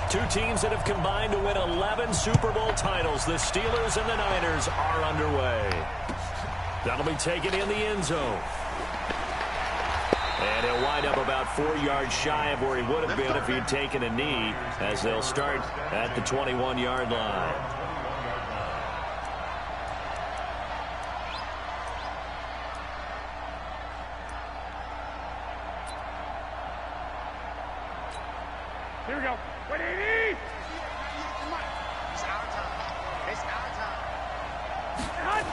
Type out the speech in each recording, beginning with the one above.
Two teams that have combined to win 11 Super Bowl titles. The Steelers and the Niners are underway. That'll be taken in the end zone. And he'll wind up about 4 yards shy of where he would have been if he'd taken a knee, as they'll start at the 21-yard line. Here we go. 180! It's our time. It's our time.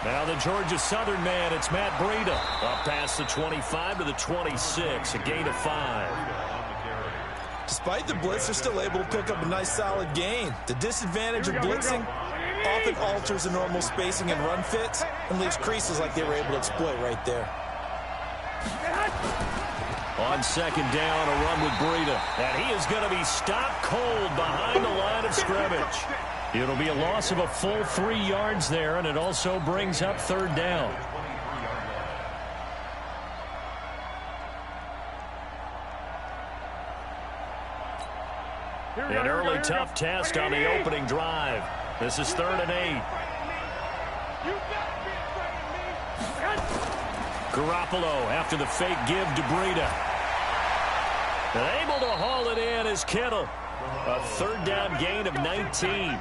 Now the Georgia Southern man, it's Matt Breida. Up past the 25 to the 26, a gain of 5. Despite the blitz, they're still able to pick up a nice solid gain. The disadvantage of blitzing often alters the normal spacing and run fits and leaves creases like they were able to exploit right there. On second down, a run with Breida. And he is going to be stopped cold behind the line of scrimmage. It'll be a loss of a full 3 yards there, and it also brings up third down. An early tough test on the opening drive. This is 3rd and 8. Garoppolo after the fake give to Breida. And able to haul it in is Kittle. A third down gain of 19.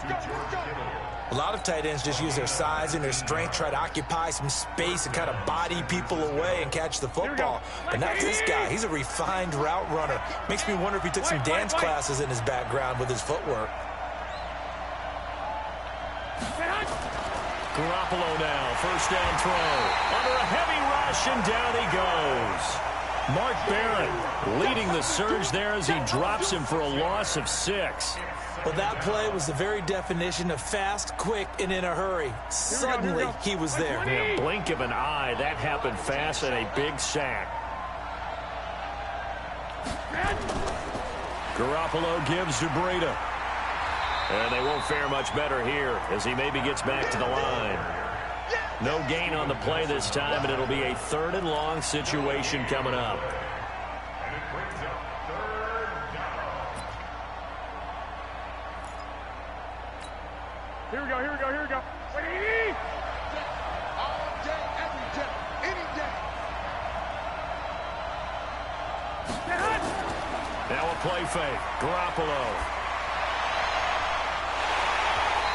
A lot of tight ends just use their size and their strength, try to occupy some space and kind of body people away and catch the football. But not this guy. He's a refined route runner. Makes me wonder if he took some dance classes in his background with his footwork. Garoppolo now, first down throw. Under a heavy rush, and down he goes. Mark Barron leading the surge there as he drops him for a loss of 6. Well, that play was the very definition of fast, quick, and in a hurry. Suddenly, he was there. In a blink of an eye, that happened fast, and a big sack. Garoppolo gives to Breida. And they won't fare much better here as he maybe gets back to the line. No gain on the play this time, and it'll be a 3rd and long situation coming up. Here we go, here we go, here we go. 180! All day, every day, any day. Now a play fake. Garoppolo.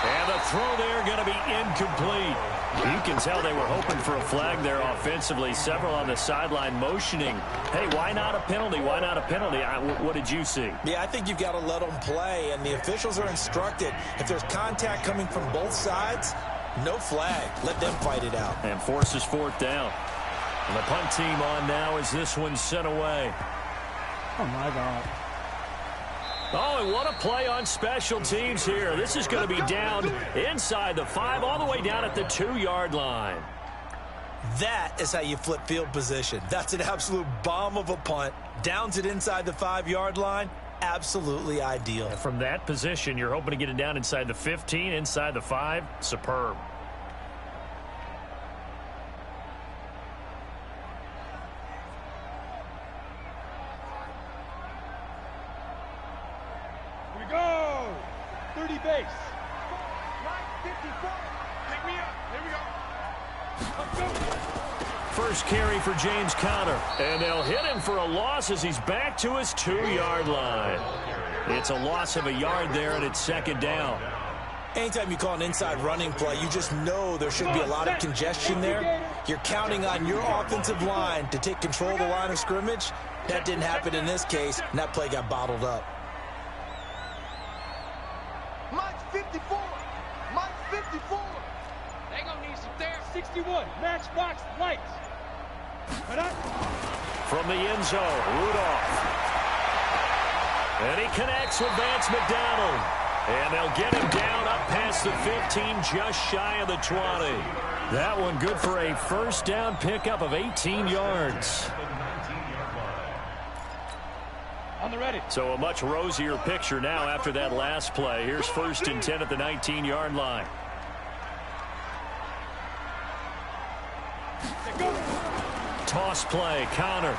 And the throw there going to be incomplete. You can tell they were hoping for a flag there offensively. Several on the sideline motioning, hey, why not a penalty? Why not a penalty? What did you see? Yeah, I think you've got to let them play, and the officials are instructed. If there's contact coming from both sides, no flag. Let them fight it out. And forces 4th down. And the punt team on now as this one's sent away. Oh, my God. Oh, and what a play on special teams here. This is going to be down inside the 5, all the way down at the 2-yard line. That is how you flip field position. That's an absolute bomb of a punt. Downs it inside the 5-yard line. Absolutely ideal. And from that position, you're hoping to get it down inside the 15, inside the 5. Superb. Go! 30 base. Right 54. Pick me up. Here we go. Let's go. First carry for James Conner. And they'll hit him for a loss as he's back to his 2-yard line. It's a loss of a yard there, and it's 2nd down. Anytime you call an inside running play, you just know there should be a lot of congestion there. You're counting on your offensive line to take control of the line of scrimmage. That didn't happen in this case, and that play got bottled up. Mike 54. Mike 54. They gonna need some there. 61. Matchbox lights. From the end zone, Rudolph. And he connects with Vance McDonald. And they'll get him down up past the 15, just shy of the 20. That one good for a first down pickup of 18 yards. On the ready. So a much rosier picture now after that last play. Here's 1st and 10 at the 19-yard line. Toss play, Conner.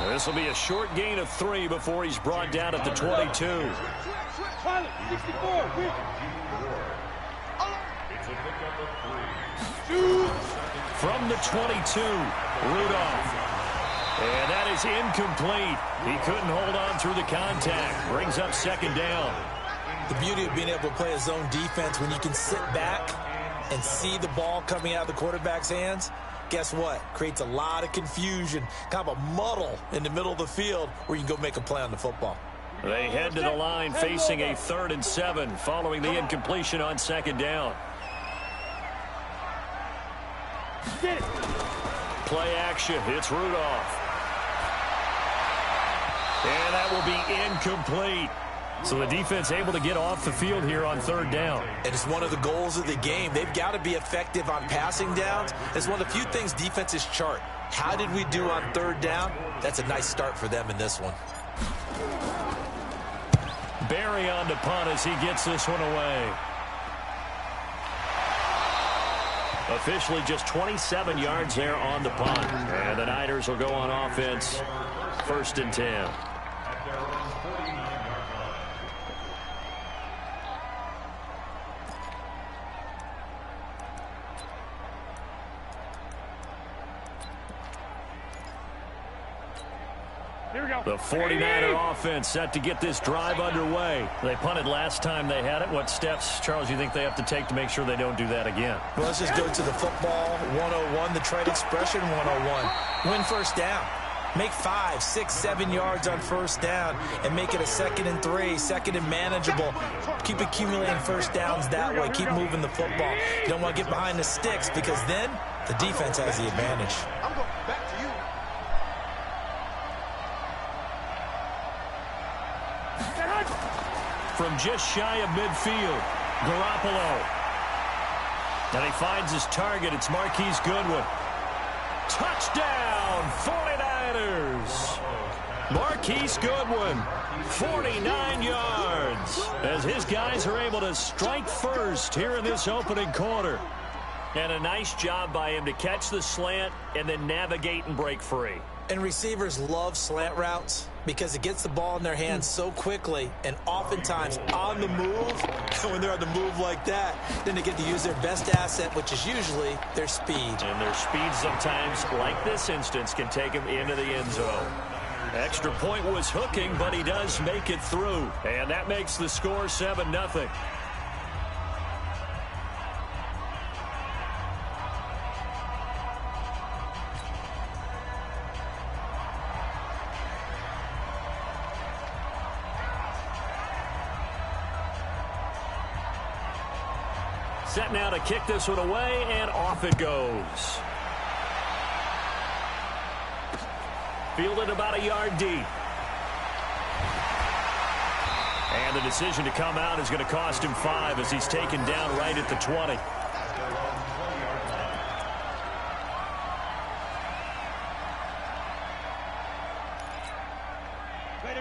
This will be a short gain of 3 before he's brought down at the 22. Pilot, 64, weak. From the 22, Rudolph. And that is incomplete. He couldn't hold on through the contact. Brings up second down. The beauty of being able to play a zone defense when you can sit back and see the ball coming out of the quarterback's hands, guess what? Creates a lot of confusion, kind of a muddle in the middle of the field where you can go make a play on the football. They head to the line facing a 3rd and 7 following the incompletion on second down. Get it. Play action. It's Rudolph. And that will be incomplete. So the defense able to get off the field here on 3rd down. And it's one of the goals of the game. They've got to be effective on passing downs. It's one of the few things defenses chart. How did we do on 3rd down? That's a nice start for them in this one. Barry on to punt as he gets this one away. Officially just 27 yards there on the punt. And the Niners will go on offense. 1st and 10. The 49er offense set to get this drive underway. They punted last time they had it. What steps, Charles, you think they have to take to make sure they don't do that again? Well, let's just go to the football 101, the trade expression 101. Win 1st down. Make 5, 6, 7 yards on 1st down and make it a 2nd and 3, 2nd and manageable. Keep accumulating 1st downs that way. Keep moving the football. You don't want to get behind the sticks because then the defense has the advantage. I'm going back to you. From just shy of midfield, Garoppolo. And he finds his target. It's Marquise Goodwin. Touchdown, 49ers. Marquise Goodwin, 49 yards. As his guys are able to strike first here in this opening quarter. And a nice job by him to catch the slant and then navigate and break free. And receivers love slant routes because it gets the ball in their hands so quickly and oftentimes on the move. And when they're on the move like that, then they get to use their best asset, which is usually their speed. And their speed sometimes, like this instance, can take them into the end zone. Extra point was hooking, but he does make it through. And that makes the score 7-0. Set now to kick this one away, and off it goes. Fielded about a yard deep. And the decision to come out is going to cost him 5 as he's taken down right at the 20.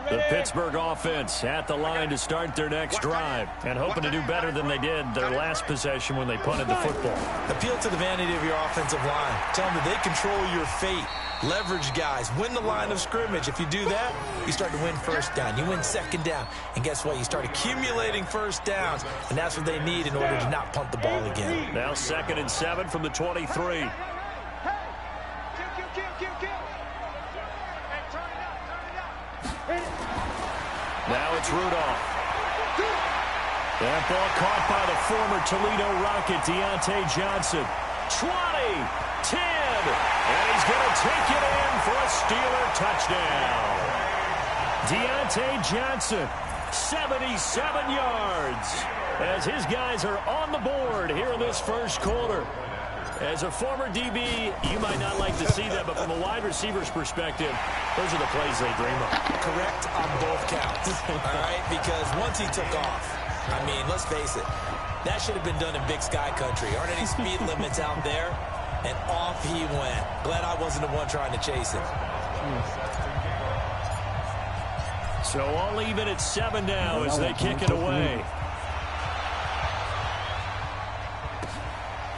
The Pittsburgh offense at the line to start their next drive and hoping to do better than they did their last possession when they punted the football. Appeal to the vanity of your offensive line. Tell them that they control your fate. Leverage guys. Win the line of scrimmage. If you do that, you start to win 1st down. You win 2nd down. And guess what? You start accumulating 1st downs. And that's what they need in order to not punt the ball again. Now 2nd and 7 from the 23. Now it's Rudolph. That ball caught by the former Toledo Rocket, Deontay Johnson. 20, 10, and he's going to take it in for a Steeler touchdown. Deontay Johnson, 77 yards, as his guys are on the board here in this 1st quarter. As a former DB, you might not like to see that, but from a wide receiver's perspective, those are the plays they dream of. Correct on both counts, all right? Because once he took off, I mean, let's face it, that should have been done in Big Sky Country. Aren't any speed limits out there? And off he went. Glad I wasn't the one trying to chase him. So all even at 7 now as they kick it away.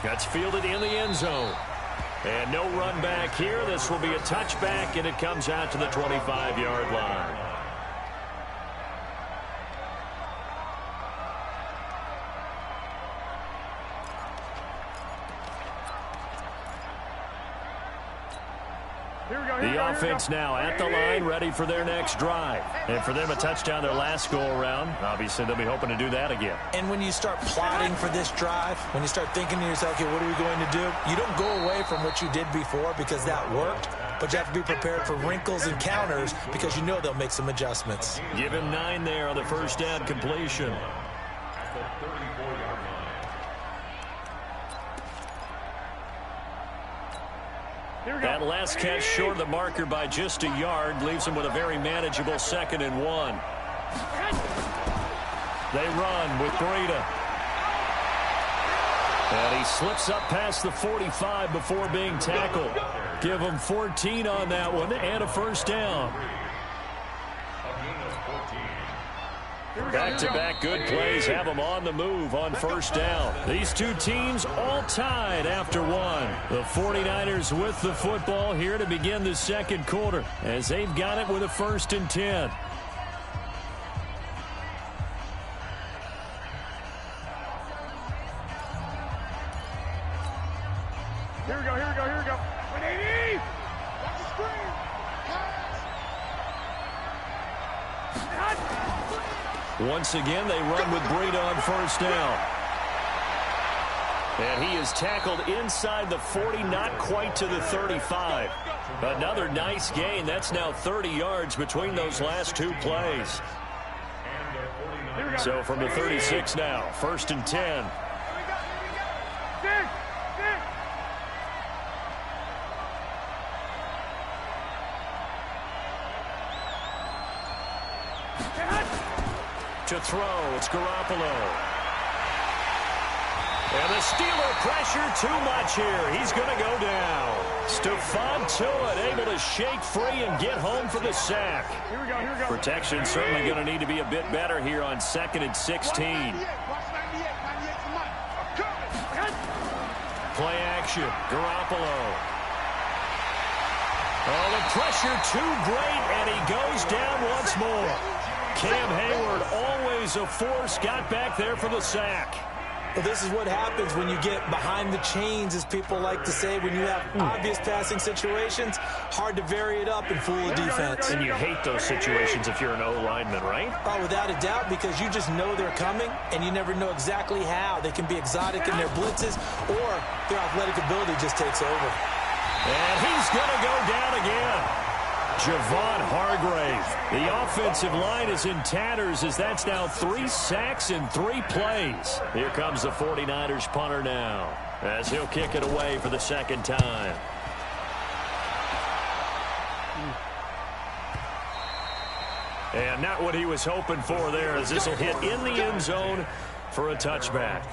That's fielded in the end zone. And no run back here. This will be a touchback, and it comes out to the 25-yard line. The offense now at the line, ready for their next drive. And for them, a touchdown their last go-around. Obviously, they'll be hoping to do that again. And when you start plotting for this drive, when you start thinking to yourself, okay, what are we going to do? You don't go away from what you did before because that worked, but you have to be prepared for wrinkles and counters because you know they'll make some adjustments. Give him 9 there on the first down completion. That last catch short of the marker by just a yard leaves him with a very manageable 2nd and 1. They run with Breida. And he slips up past the 45 before being tackled. Give him 14 on that one and a first down. Back-to-back good plays have them on the move on first down. These two teams all tied after one. The 49ers with the football here to begin the second quarter as they've got it with a 1st and 10. Here we go. 180! Watch the screen! Once again, they run with Breida on first down. And he is tackled inside the 40, not quite to the 35. Another nice gain. That's now 30 yards between those last two plays. So from the 36 now, 1st and 10. To throw, it's Garoppolo. And the Steeler pressure too much here. He's going to go down. Stephon Tuitt able to shake free and get home for the sack. Here we go. Protection certainly going to need to be a bit better here on 2nd and 16. Play action, Garoppolo. Oh, the pressure too great, and he goes down once more. Cam Hayward, always a force, got back there for the sack. Well, this is what happens when you get behind the chains, as people like to say. When you have obvious passing situations, hard to vary it up and fool a defense. And you hate those situations if you're an O-lineman, right? Oh, without a doubt, because you just know they're coming, and you never know exactly how. They can be exotic in their blitzes, or their athletic ability just takes over. And he's going to go down again. Javon Hargrave. The offensive line is in tatters as that's now 3 sacks in 3 plays. Here comes the 49ers punter now as he'll kick it away for the 2nd time. And not what he was hoping for there as this will hit in the end zone for a touchback.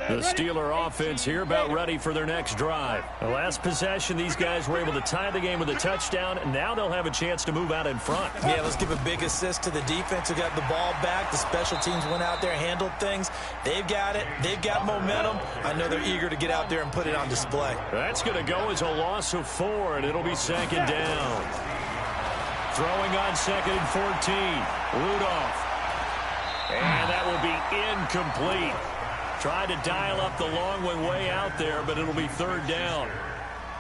The Steeler offense here about ready for their next drive. The last possession, these guys were able to tie the game with a touchdown, and now they'll have a chance to move out in front. Yeah, let's give a big assist to the defense who got the ball back. The special teams went out there, handled things. They've got it. They've got momentum. I know they're eager to get out there and put it on display. That's going to go as a loss of 4, and it'll be 2nd down. Throwing on 2nd and 14. Rudolph. And that will be incomplete. Tried to dial up the long one way out there, but it'll be 3rd down.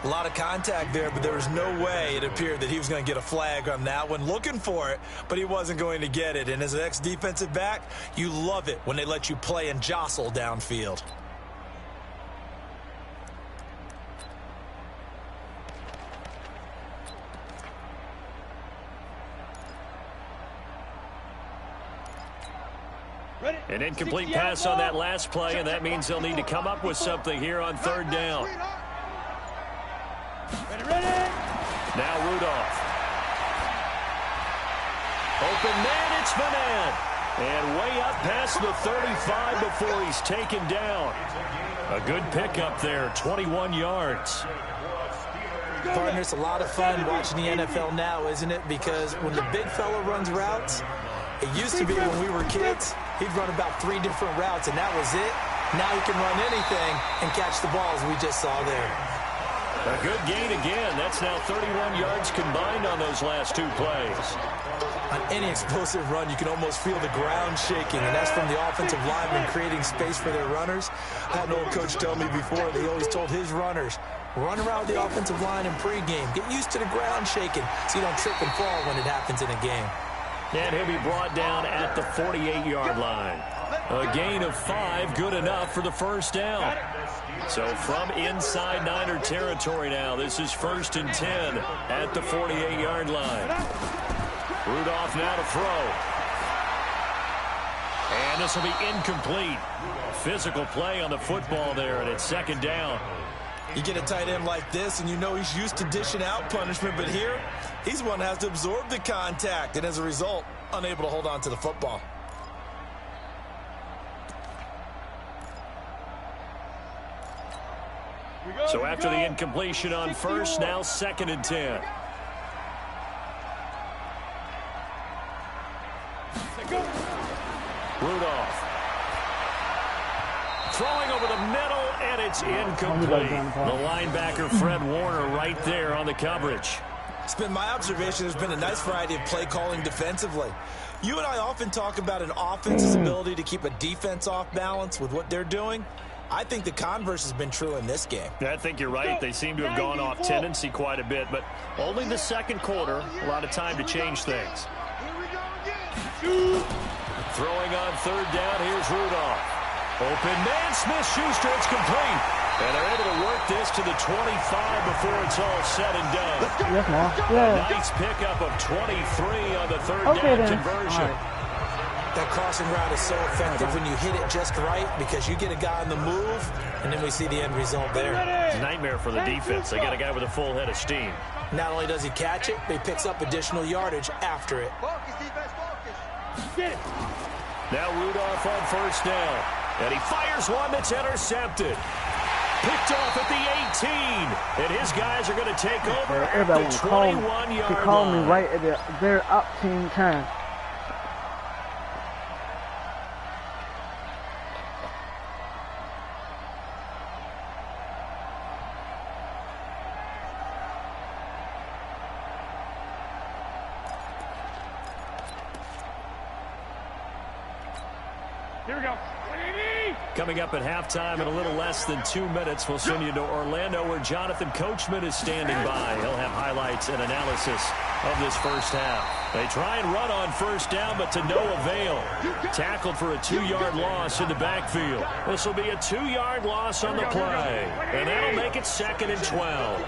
A lot of contact there, but there was no way it appeared that he was going to get a flag on that one. Looking for it, but he wasn't going to get it. And as an ex-defensive back, you love it when they let you play and jostle downfield. An incomplete pass on that last play, and that means they'll need to come up with something here on 3rd down. Ready. Now Rudolph. Open man, it's Madden. And way up past the 35 before he's taken down. A good pickup there, 21 yards. Partner, it's a lot of fun watching the NFL now, isn't it? Because when the big fella runs routes, it used to be when we were kids, he'd run about 3 different routes, and that was it. Now he can run anything and catch the balls we just saw there. A good gain again. That's now 31 yards combined on those last 2 plays. On any explosive run, you can almost feel the ground shaking, and that's from the offensive linemen creating space for their runners. I had an old coach tell me before, they always told his runners, run around the offensive line in pregame. Get used to the ground shaking so you don't trip and fall when it happens in a game. And he'll be brought down at the 48-yard line. A gain of 5, good enough for the first down. So from inside Niner territory now, this is 1st and 10 at the 48-yard line. Rudolph now to throw. And this will be incomplete. Physical play on the football there, and it's 2nd down. You get a tight end like this, and you know he's used to dishing out punishment, but here, he's one that has to absorb the contact, and as a result, unable to hold on to the football. So after the incompletion on 1st, now 2nd and 10. Rudolph. Throwing over the middle, and it's incomplete. The linebacker, Fred Warner, right there on the coverage. It's been my observation there's been a nice variety of play calling defensively. You and I often talk about an offense's ability to keep a defense off balance with what they're doing. I think the converse has been true in this game. I think you're right. They seem to have gone off tendency quite a bit, but only the 2nd quarter, a lot of time to change things. Throwing on 3rd down, here's Rudolph. Open man, Smith-Schuster, it's complete. And they're able to work this to the 25 before it's all said and done. A nice pickup of 23 on the 3rd down conversion. That crossing route is so effective when you hit it just right because you get a guy on the move, and then we see the end result there. It's a nightmare for the defense. They got a guy with a full head of steam. Not only does he catch it, but he picks up additional yardage after it. Now Rudolph on 1st down. And he fires one that's intercepted. Picked off at the 18. And his guys are going to take over at the 21-yard line. He called me right at the very opportune time. Here we go. Coming up at halftime in a little less than 2 minutes, we'll send you to Orlando where Jonathan Coachman is standing by. He'll have highlights and analysis of this first half. They try and run on 1st down, but to no avail. Tackled for a 2-yard loss in the backfield. This will be a 2-yard loss on the play. And that'll make it 2nd and 12.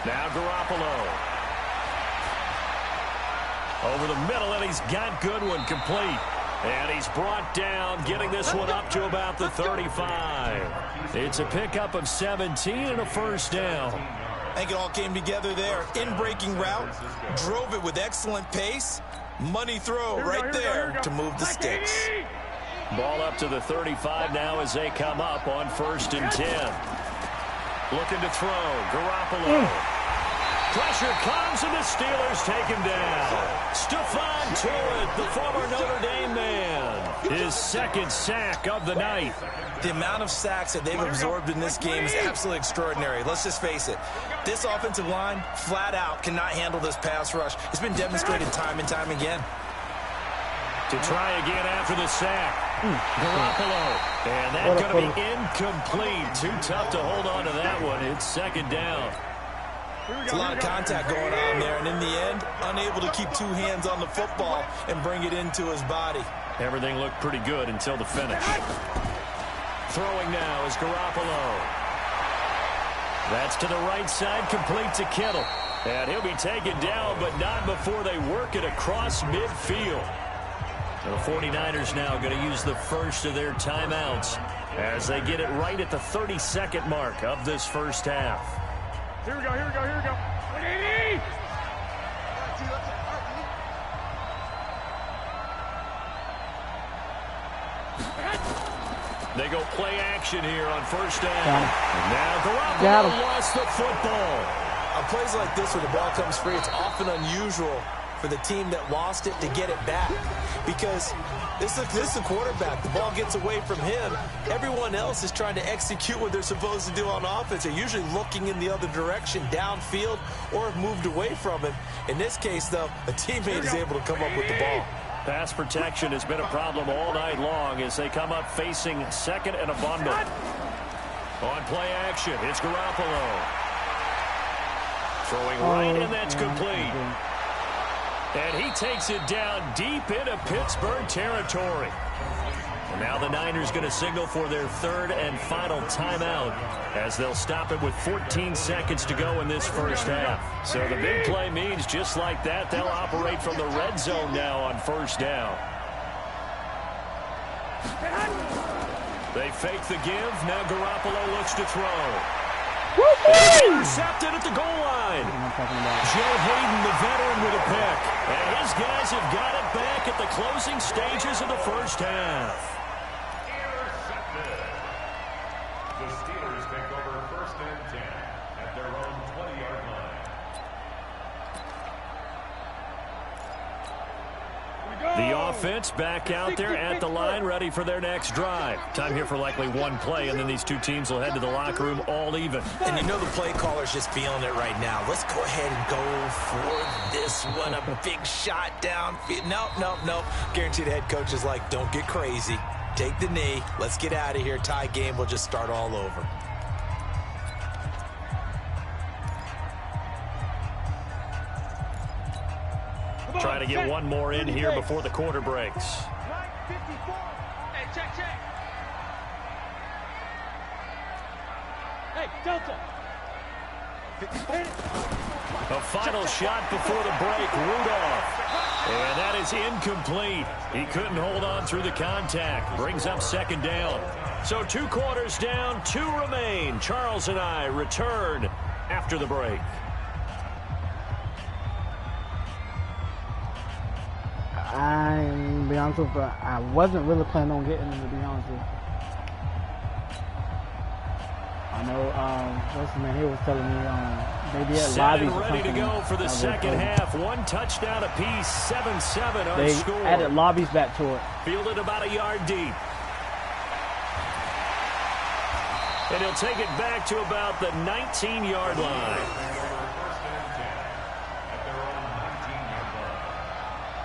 Now Garoppolo. Over the middle, and he's got Goodwin complete. And he's brought down, getting this one up to about the 35. It's a pickup of 17 and a 1st down. I think it all came together there. In-breaking route, drove it with excellent pace. Money throw right there to move the sticks. Ball up to the 35 now as they come up on 1st and 10. Looking to throw, Garoppolo. Pressure comes, and the Steelers take him down. Stephon Tuitt, the former Notre Dame man, his 2nd sack of the night. The amount of sacks that they've absorbed in this game is absolutely extraordinary. Let's just face it. This offensive line, flat out, cannot handle this pass rush. It's been demonstrated time and time again. To try again after the sack. Garoppolo. And that's going to be incomplete. Too tough to hold on to that one. It's 2nd down. There's a lot of contact going on there, and in the end, unable to keep 2 hands on the football and bring it into his body. Everything looked pretty good until the finish. Throwing now is Garoppolo. That's to the right side, complete to Kittle. And he'll be taken down, but not before they work it across midfield. The 49ers now going to use the first of their timeouts as they get it right at the 32nd mark of this first half. Here we go, here we go, here we go. 180! They go play action here on first down. Got Now Garoppolo lost the football. On plays like this where the ball comes free, it's often unusual for the team that lost it to get it back. Because this is a quarterback. The ball gets away from him. Everyone else is trying to execute what they're supposed to do on offense. They're usually looking in the other direction, downfield, or have moved away from him. In this case, though, a teammate is able to come up with the ball. Pass protection has been a problem all night long as they come up facing second and a bundle. On play action, it's Garoppolo. Throwing right, and that's complete. And he takes it down deep into Pittsburgh territory. And now the Niners going to signal for their third and final timeout as they'll stop it with 14 seconds to go in this first half. So the big play means just like that, they'll operate from the red zone now on first down. They fake the give. Now Garoppolo looks to throw. Intercepted at the goal line. Joe Hayden, the veteran, with a pick. And his guys have got it back at the closing stages of the first half. Intercepted. The Steelers take over first and 10 at their own 20-yard line. The offense back out there at the line, ready for their next drive. Time here for likely one play, and then these two teams will head to the locker room all even. And you know the play caller's just feeling it right now. Let's go ahead and go for this one. A big shot down. Nope. Guaranteed the head coach is like, don't get crazy. Take the knee. Let's get out of here. Tie game. We'll just start all over. Trying to get one more in here before the quarter breaks. Right 54. Hey, check. Hey, Delta. A final shot before the break, Rudolph. And that is incomplete. He couldn't hold on through the contact. Brings up second down. So 2 quarters down, 2 remain. Charles and I return after the break. To be honest with you, I wasn't really planning on getting them, to be honest with you. I know, what's the man, he was telling me maybe at lobbies or ready something. to go for the second half. 1 touchdown apiece, 7-7 our They score. added lobbies back to it. Fielded about a yard deep. And he'll take it back to about the 19-yard line.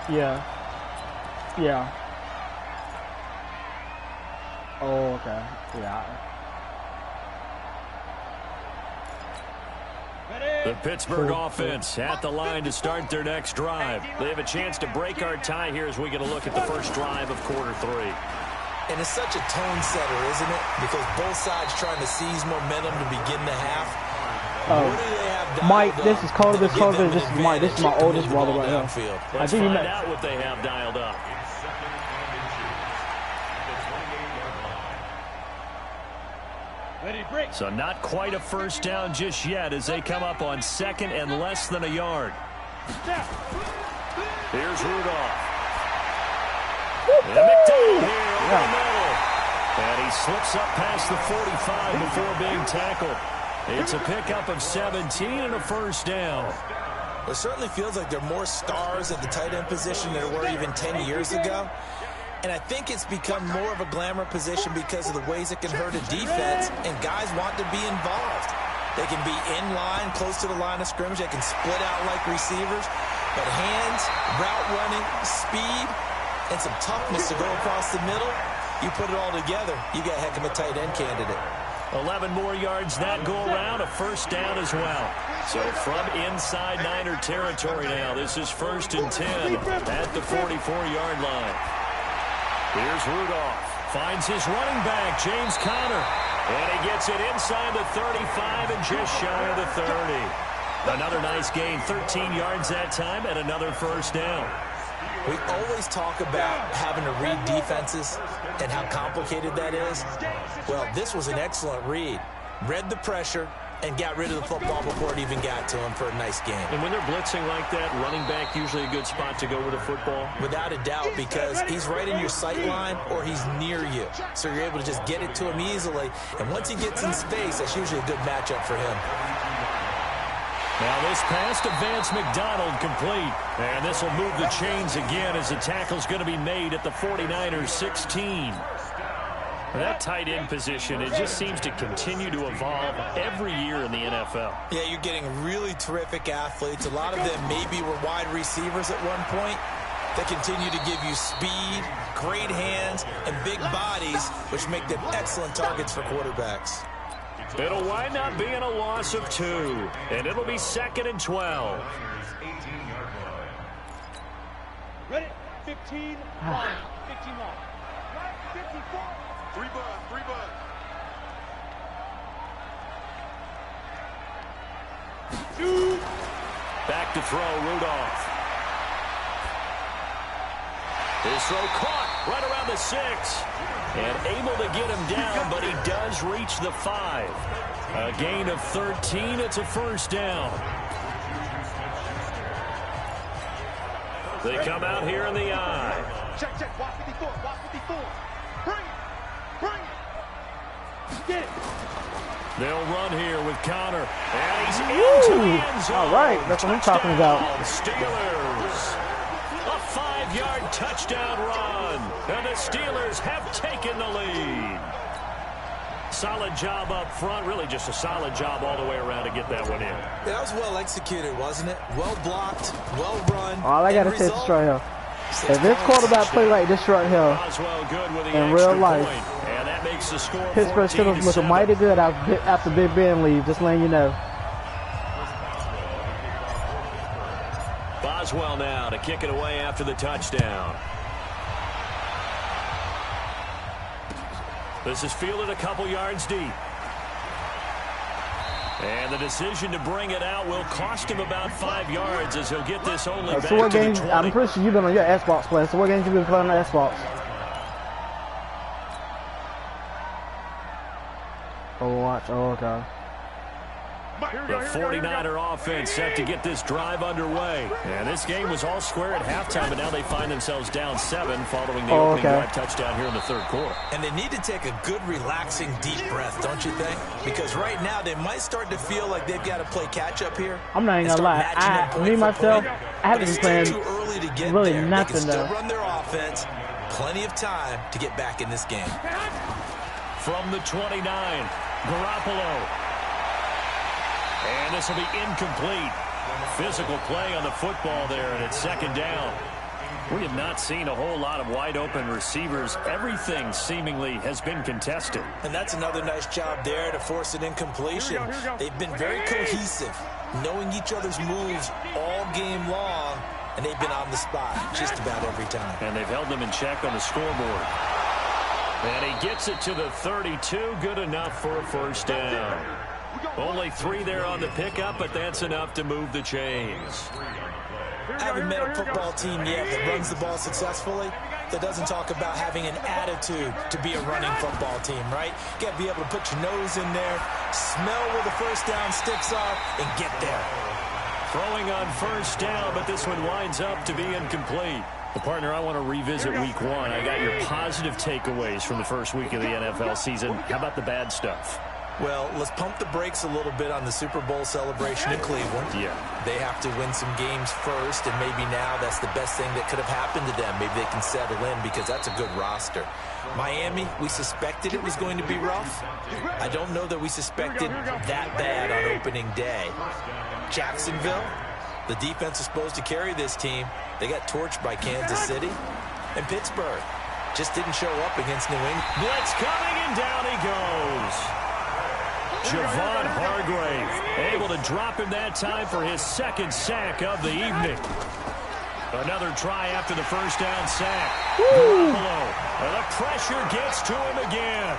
Yeah. Oh, okay. Yeah. The Pittsburgh offense at the line to start their next drive. They have a chance to break our tie here as we get a look at the first drive of quarter 3. And it's such a tone setter, isn't it? Because both sides trying to seize momentum to begin the half. What do they have Mike, up? this is Cole. This is Mike. This is my oldest brother right here. Let's find out what they have dialed up. So not quite a first down just yet as they come up on second and less than a yard. Here's Rudolph. And McDonald here over the middle. And he slips up past the 45 before being tackled. It's a pickup of 17 and a first down. It certainly feels like there are more stars at the tight end position than there were even 10 years ago. And I think it's become more of a glamour position because of the ways it can hurt a defense, and guys want to be involved. They can be in line, close to the line of scrimmage. They can split out like receivers. But hands, route running, speed, and some toughness to go across the middle, you put it all together, you got a heck of a tight end candidate. 11 more yards that go around, a first down as well. So from inside Niner territory now, this is 1st and 10 at the 44-yard line. Here's Rudolph. Finds his running back, James Conner. And he gets it inside the 35 and just shy of the 30. Another nice gain, 13 yards that time, and another first down. We always talk about having to read defenses and how complicated that is. Well, this was an excellent read. Read the pressure, and got rid of the football before it even got to him for a nice game. And when they're blitzing like that, running back usually a good spot to go with the football? Without a doubt, because he's right in your sight line or he's near you. So you're able to just get it to him easily. And once he gets in space, that's usually a good matchup for him. Now this pass to Vance McDonald complete. And this will move the chains again as the tackle's going to be made at the 49ers 16. That tight end position, it just seems to continue to evolve every year in the NFL. Yeah, you're getting really terrific athletes. A lot of them maybe were wide receivers at one point. They continue to give you speed, great hands, and big bodies, which make them excellent targets for quarterbacks. It'll wind up being a loss of 2, and it'll be 2nd and 12. Ready? 15, 5, 15 line. Right, 54. 3 bud, 3 bud. Two. Back to throw, Rudolph. His throw caught right around the 6. And able to get him down, but he does reach the 5. A gain of 13. It's a first down. They come out here in the eye. Check, check. Watch 54. Watch 54. Bring it. Bring it. Get it. They'll run here with Connor. And he's into the end zone. All right, that's what I'm talking about. Steelers. A 5-yard touchdown run. And the Steelers have taken the lead. Solid job up front. Really just a solid job all the way around to get that one in. Yeah, that was well executed, wasn't it? Well blocked, well run. All I got to say is this right here. If this quarterback play like this right here in real life, and that makes the score Pittsburgh Steelers looking mighty good after Big Ben leaves. Just letting you know. Boswell now to kick it away after the touchdown. This is fielded a couple yards deep. And the decision to bring it out will cost him about 5 yards as he'll get this only back So what to games? the 20. I'm pretty sure you've been on your Xbox play. So what games you been playing on Xbox? Overwatch. Oh, okay. The 49er offense set to get this drive underway. And this game was all square at halftime, but now they find themselves down 7 following the opening drive touchdown here in the third quarter. And they need to take a good, relaxing, deep breath, don't you think? Because right now they might start to feel like they've got to play catch-up here. I'm not even going to lie. Me, myself, I haven't been playing too early to get really there. nothing, they can still though. run their offense. Plenty of time to get back in this game. From the 29, Garoppolo. And this will be incomplete. Physical play on the football there, and it's second down. We have not seen a whole lot of wide-open receivers. Everything seemingly has been contested. And that's another nice job there to force an incompletion. They've been very cohesive, knowing each other's moves all game long, and they've been on the spot just about every time. And they've held them in check on the scoreboard. And he gets it to the 32. Good enough for a first down. Only 3 there on the pickup, but that's enough to move the chains. I haven't met a football team yet that runs the ball successfully that doesn't talk about having an attitude to be a running football team, right? You got to be able to put your nose in there, smell where the first down sticks are, and get there. Throwing on first down, but this one winds up to be incomplete. Well, partner, I want to revisit week 1. I got your positive takeaways from the first week of the NFL season. How about the bad stuff? Well, let's pump the brakes a little bit on the Super Bowl celebration in Cleveland. Yeah. They have to win some games first, and maybe now that's the best thing that could have happened to them. Maybe they can settle in because that's a good roster. Miami, we suspected it was going to be rough. I don't know that we suspected that bad on opening day. Jacksonville, the defense is supposed to carry this team. They got torched by Kansas City. And Pittsburgh just didn't show up against New England. Blitz coming, and down he goes. Javon Hargrave able to drop him that time for his second sack of the evening. Another try after the first down sack. Garoppolo, and the pressure gets to him again.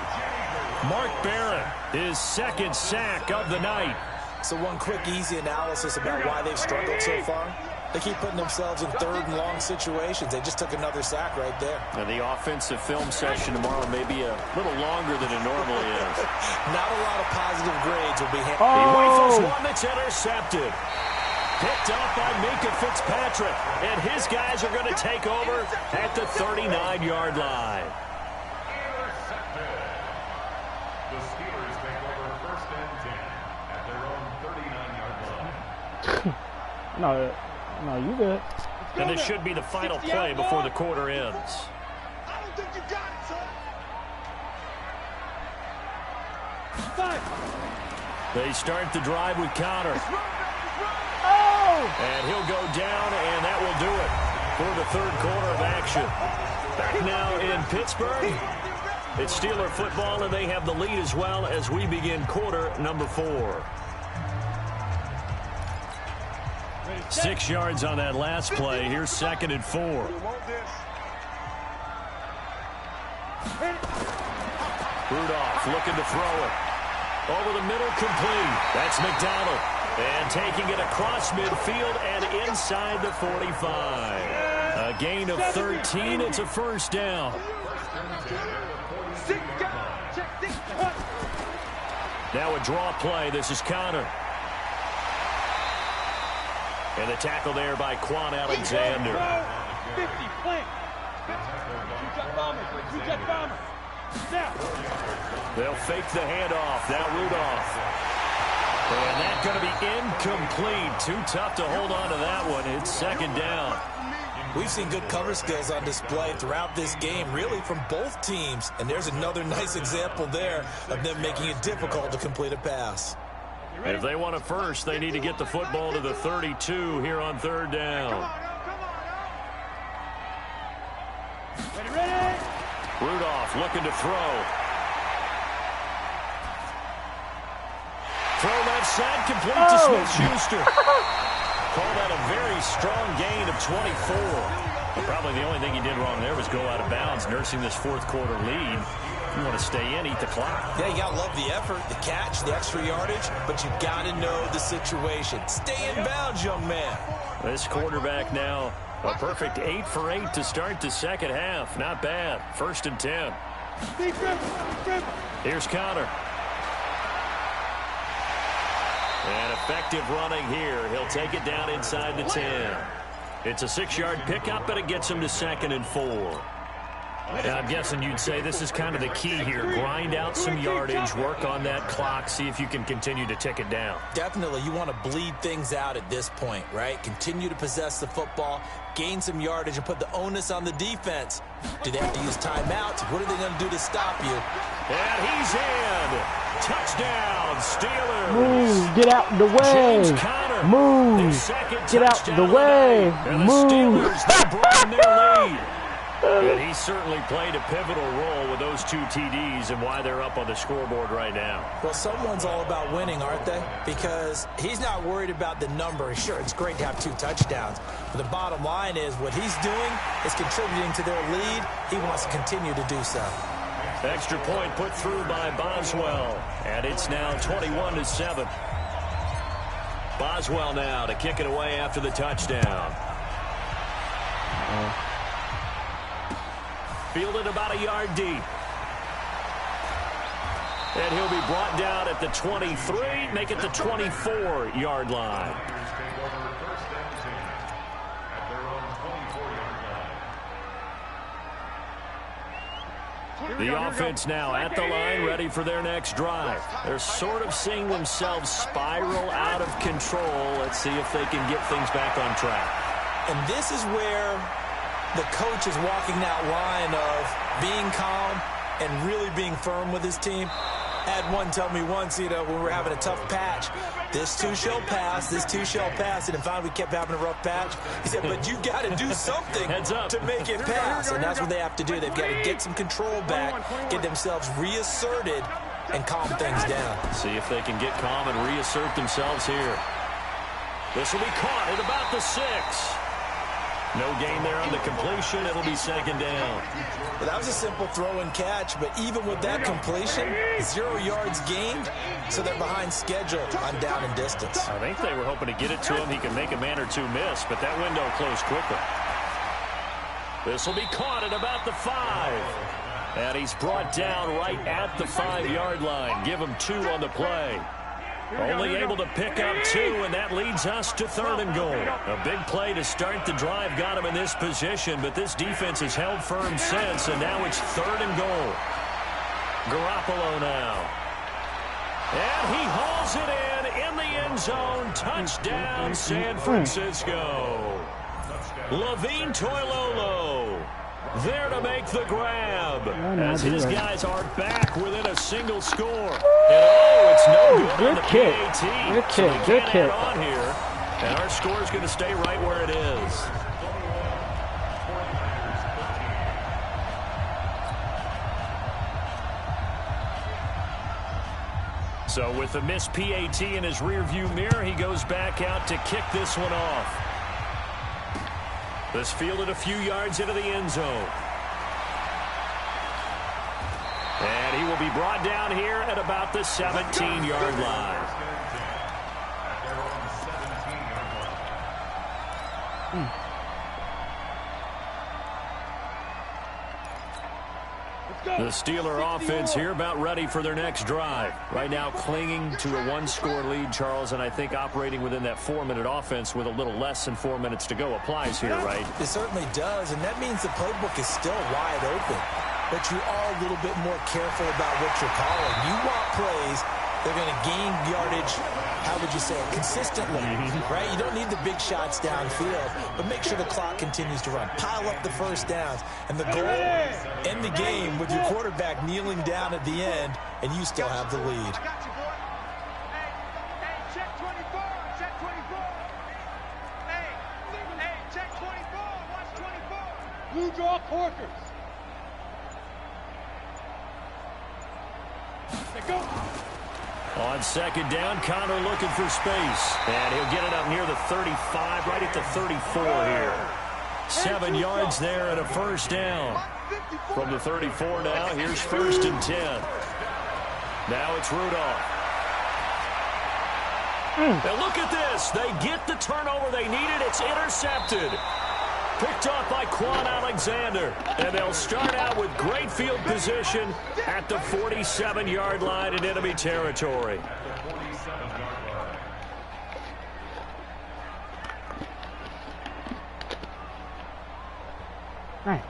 Mark Barron, his second sack of the night. So one quick, easy analysis about why they've struggled so far. They keep putting themselves in third and long situations. They just took another sack right there. And the offensive film session tomorrow may be a little longer than it normally is. Not a lot of positive grades will be handed. He rifles one that's intercepted. Picked up by Minka Fitzpatrick. And his guys are going to take over at the 39-yard line. Intercepted. The Steelers take over first and 10 at their own 39-yard line. No, you good. And this should be the final play before the quarter ends. I don't think you got it, son. They start the drive with Connor. And he'll go down, and that will do it for the third quarter of action. Back now in Pittsburgh. It's Steeler football, and they have the lead as well as we begin quarter number 4. 6 yards on that last play. Here's 2nd and 4. Rudolph looking to throw it. Over the middle, complete. That's McDonald. And taking it across midfield and inside the 45. A gain of 13. It's a first down. Now a draw play. This is Connor. And the tackle there by Quan Alexander. 50, plant. 50. You got bomber. Now. They'll fake the handoff. Now Rudolph. And that's going to be incomplete. Too tough to hold on to that one. It's 2nd down. We've seen good cover skills on display throughout this game, really from both teams. And there's another nice example there of them making it difficult to complete a pass. If they want a first, they need to get the football to the 32 here on 3rd down. Ready? Rudolph looking to throw. Throw left side, complete to Smith-Schuster. Call that a very strong gain of 24. But probably the only thing he did wrong there was go out of bounds, nursing this 4th quarter lead. You want to stay in, eat the clock. Yeah, you got to love the effort, the catch, the extra yardage, but you got to know the situation. Stay in bounds, young man. This quarterback now, a perfect 8 for 8 to start the second half. Not bad. 1st and 10. Here's Connor. And effective running here. He'll take it down inside the 10. It's a 6-yard pickup, but it gets him to 2nd and 4. And I'm guessing you'd say this is kind of the key here. Grind out some yardage, work on that clock, see if you can continue to tick it down. Definitely. You want to bleed things out at this point, right? Continue to possess the football, gain some yardage, and put the onus on the defense. Do they have to use timeouts? What are they going to do to stop you? And he's in. Touchdown, Steelers. Move, get out the way. James Conner. Move, get out the way. And Move. the Steelers, they broaden their lead. And he certainly played a pivotal role with those 2 TDs and why they're up on the scoreboard right now. Well, someone's all about winning, aren't they? Because he's not worried about the number. Sure, it's great to have 2 touchdowns. But the bottom line is what he's doing is contributing to their lead. He wants to continue to do so. Extra point put through by Boswell. And it's now 21-7. Boswell now to kick it away after the touchdown. Fielded about a yard deep. And he'll be brought down at the 23, make it the 24-yard line. The offense now at the line, ready for their next drive. They're sort of seeing themselves spiral out of control. Let's see if they can get things back on track. And this is where the coach is walking that line of being calm and really being firm with his team. I had one tell me once, when we were having a tough patch, this too shall pass, this too shall pass. And finally we kept having a rough patch. He said, but you got to do something to make it pass. And that's what they have to do. They've got to get some control back, get themselves reasserted, and calm things down. See if they can get calm and reassert themselves here. This will be caught at about the 6. No gain there on the completion. It'll be second down. Well, that was a simple throw and catch, but even with that completion, 0 yards gained, so they're behind schedule on down and distance. I think they were hoping to get it to him. He can make a man or two miss, but that window closed quickly. This will be caught at about the 5. And he's brought down right at the 5-yard line. Give him 2 on the play. Only able to pick up 2, and that leads us to 3rd and goal. A big play to start the drive got him in this position, but this defense has held firm since, and now it's 3rd and goal. Garoppolo now. And he hauls it in the end zone. Touchdown, San Francisco. Levine Toilolo there to make the grab as his guys are back within a single score. And it's no good on the PAT. Good kick, good kick. On here, and our score is going to stay right where it is. So with the missed PAT in his rearview mirror, he goes back out to kick this one off. This fielded a few yards into the end zone. And he will be brought down here at about the 17-yard line. The Steeler offense here about ready for their next drive. Right now clinging to a 1-score lead, Charles, and I think operating within that 4-minute offense with a little less than 4 minutes to go applies here, right? It certainly does, and that means the playbook is still wide open. But you are a little bit more careful about what you're calling. You want plays that are going to gain yardage, how would you say it, consistently, right? You don't need the big shots downfield, but make sure the clock continues to run. Pile up the first downs, and the goal, end the game with your quarterback kneeling down at the end, and you still have the lead. I got you, boy. Hey, check 24, check 24. Hey, check 24, watch 24. Blue draw corkers. Go. On second down, Connor looking for space. And he'll get it up near the 35, right at the 34 here. 7 yards there and a first down. From the 34 now, here's 1st and 10. Now it's Rudolph. Now look at this. They get the turnover they needed. It's intercepted. Picked off by Quan Alexander. And they'll start out with great field position at the 47-yard line in enemy territory. Right.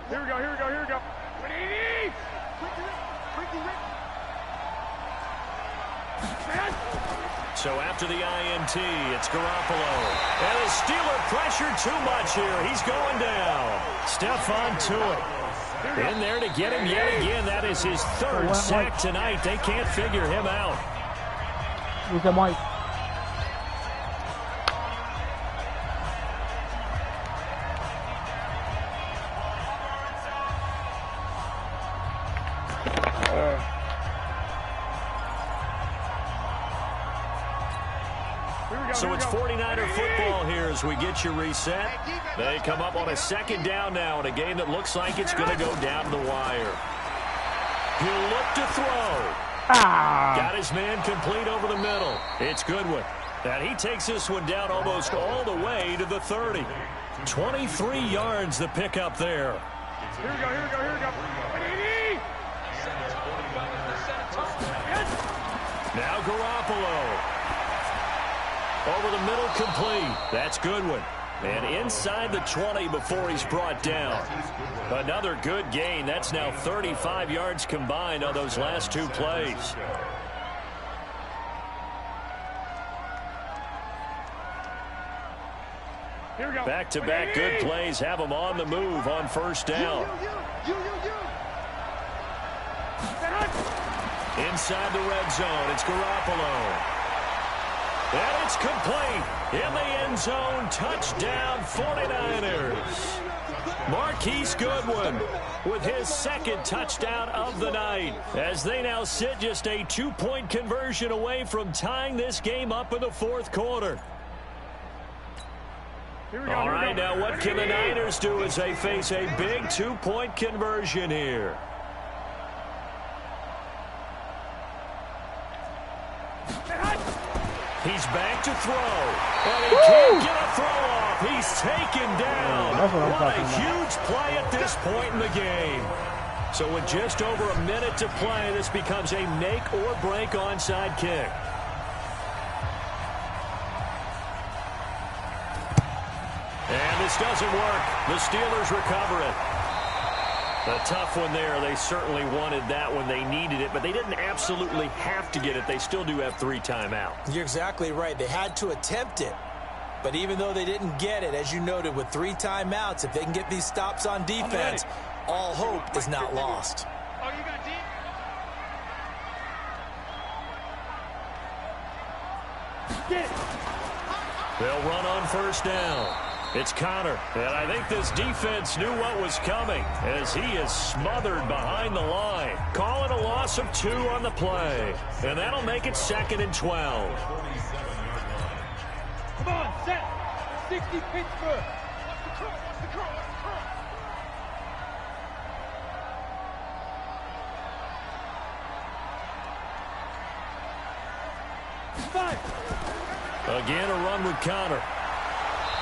Here we go, here we go, here we go. So after the INT, it's Garoppolo. And the Steeler pressure too much here. He's going down. Stephon Tuitt in there to get him yet again. That is his 3rd sack tonight. They can't figure him out. He's a Mike. So it's 49er football here as we get you reset. They come up on a second down now in a game that looks like it's going to go down to the wire. He'll look to throw. Got his man complete over the middle. It's Goodwin. And he takes this one down almost all the way to the 30. 23 yards the pickup there. Here we go, here we go, here we go. Now Garoppolo. Over the middle, complete. That's Goodwin. And inside the 20 before he's brought down. Another good gain. That's now 35 yards combined on those last 2 plays. Here we go. Back-to-back good plays have him on the move on first down. Inside the red zone, it's Garoppolo. And it's complete in the end zone. Touchdown, 49ers. Marquise Goodwin with his second touchdown of the night, as they now sit just a 2-point conversion away from tying this game up in the fourth quarter. All right, now what can the Niners do as they face a big 2-point conversion here? He's back to throw, and he can't get a throw off. He's taken down. What a huge play at this point in the game. So with just over a minute to play, this becomes a make-or-break onside kick. And this doesn't work. The Steelers recover it. A tough one there. They certainly wanted that when they needed it, but they didn't absolutely have to get it. They still do have 3 timeouts. You're exactly right. They had to attempt it. But even though they didn't get it, as you noted, with 3 timeouts, if they can get these stops on defense, all hope is not lost. Oh, you got deep? They'll run on first down. It's Connor, and I think this defense knew what was coming as he is smothered behind the line. Call it a loss of 2 on the play, and that'll make it 2nd and 12. Come on, set. 60 Pittsburgh. Watch the curl, watch the curl, watch the curl. Again, a run with Connor.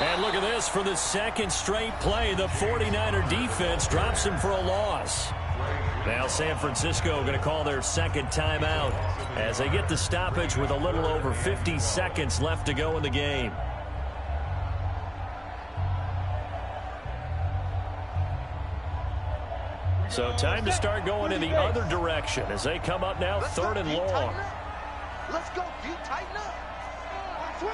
And look at this. For the second straight play, the 49er defense drops him for a loss. Now San Francisco going to call their second timeout as they get the stoppage with a little over 50 seconds left to go in the game. So time to start going in the other direction as they come up now 3rd and long. Let's go, deep, tighten up. Switch.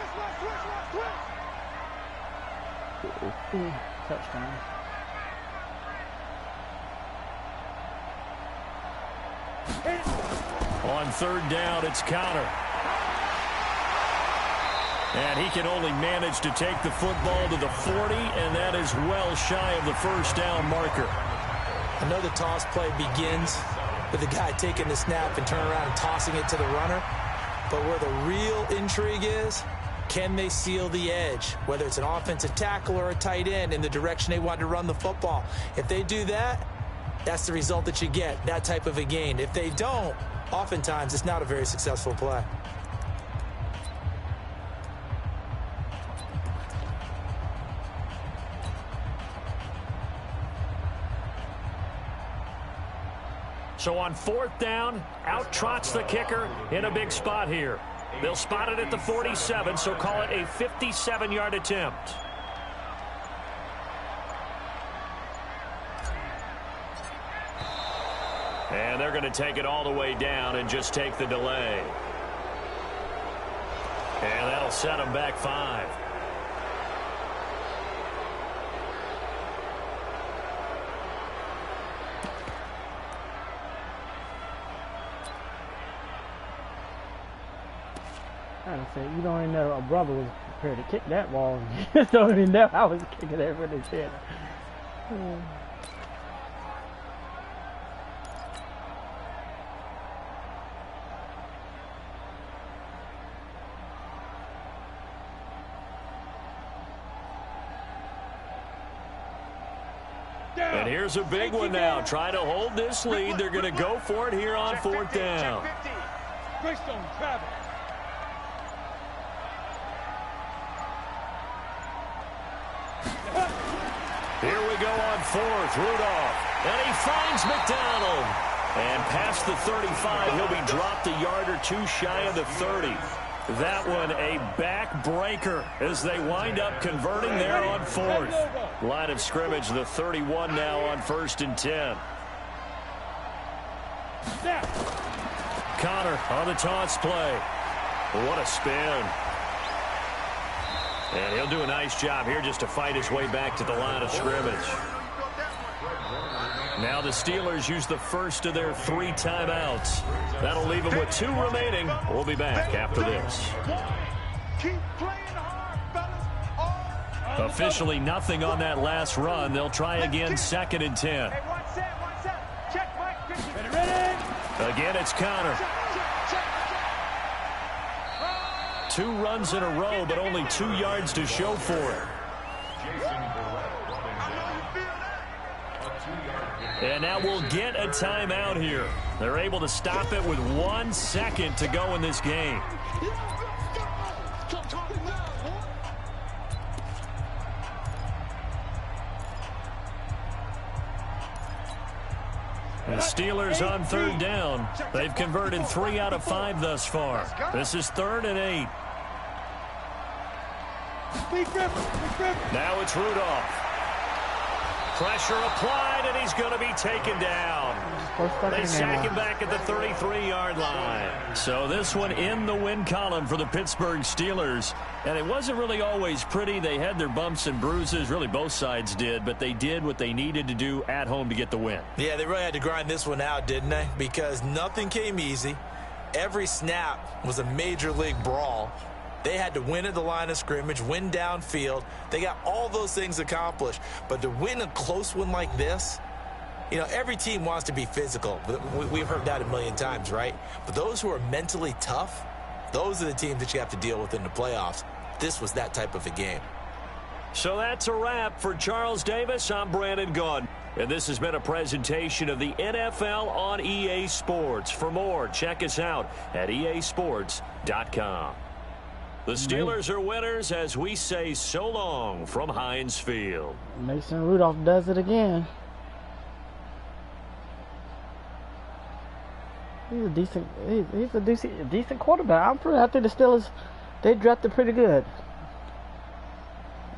Touchdown. On 3rd down, it's Connor. And he can only manage to take the football to the 40, and that is well shy of the first down marker. I know the toss play begins with the guy taking the snap and turning around and tossing it to the runner. But where the real intrigue is, can they seal the edge, whether it's an offensive tackle or a tight end, in the direction they want to run the football? If they do that, that's the result that you get, that type of a gain. If they don't, oftentimes it's not a very successful play. So on 4th down, out trots the kicker in a big spot here. They'll spot it at the 47, so call it a 57-yard attempt. And they're going to take it all the way down and just take the delay. And that'll set them back 5. I said, you don't even know a brother was prepared to kick that ball. You just don't even know I was kicking it with his head. And here's a big one now. Trying to hold this lead. They're going to go for it here on 4th down. Greystone, travel. Here we go on 4th. Rudolph. And he finds McDonald. And past the 35, he'll be dropped a yard or 2 shy of the 30. That one a backbreaker as they wind up converting there on 4th. Line of scrimmage, the 31 now on 1st and 10. Connor on the toss play. What a spin. And he'll do a nice job here just to fight his way back to the line of scrimmage. Now the Steelers use the first of their 3 timeouts. That'll leave them with 2 remaining. We'll be back after this. Keep playing hard, fellas. Officially nothing on that last run. They'll try again, 2nd and 10. Hey, one set. Check, Mike. Ready. Again, it's Connor. 2 runs in a row, but only 2 yards to show for it. And now we'll get a timeout here. They're able to stop it with 1 second to go in this game. The Steelers on 3rd down. They've converted 3 out of 5 thus far. This is 3rd and 8. Now it's Rudolph. Pressure applied, and he's going to be taken down. They sack him back at the 33-yard line. So this one in the win column for the Pittsburgh Steelers. And it wasn't really always pretty. They had their bumps and bruises. Really, both sides did. But they did what they needed to do at home to get the win. Yeah, they really had to grind this one out, didn't they? Because nothing came easy. Every snap was a major league brawl. They had to win at the line of scrimmage, win downfield. They got all those things accomplished. But to win a close one like this, you know, every team wants to be physical. We've heard that a million times, right? But those who are mentally tough, those are the teams that you have to deal with in the playoffs. This was that type of a game. So that's a wrap for Charles Davis. I'm Brandon Gaudin. And this has been a presentation of the NFL on EA Sports. For more, check us out at easports.com. The Steelers are winners as we say so long from Heinz Field. Mason Rudolph does it again. He's a decent quarterback. I think the Steelers, they drafted pretty good.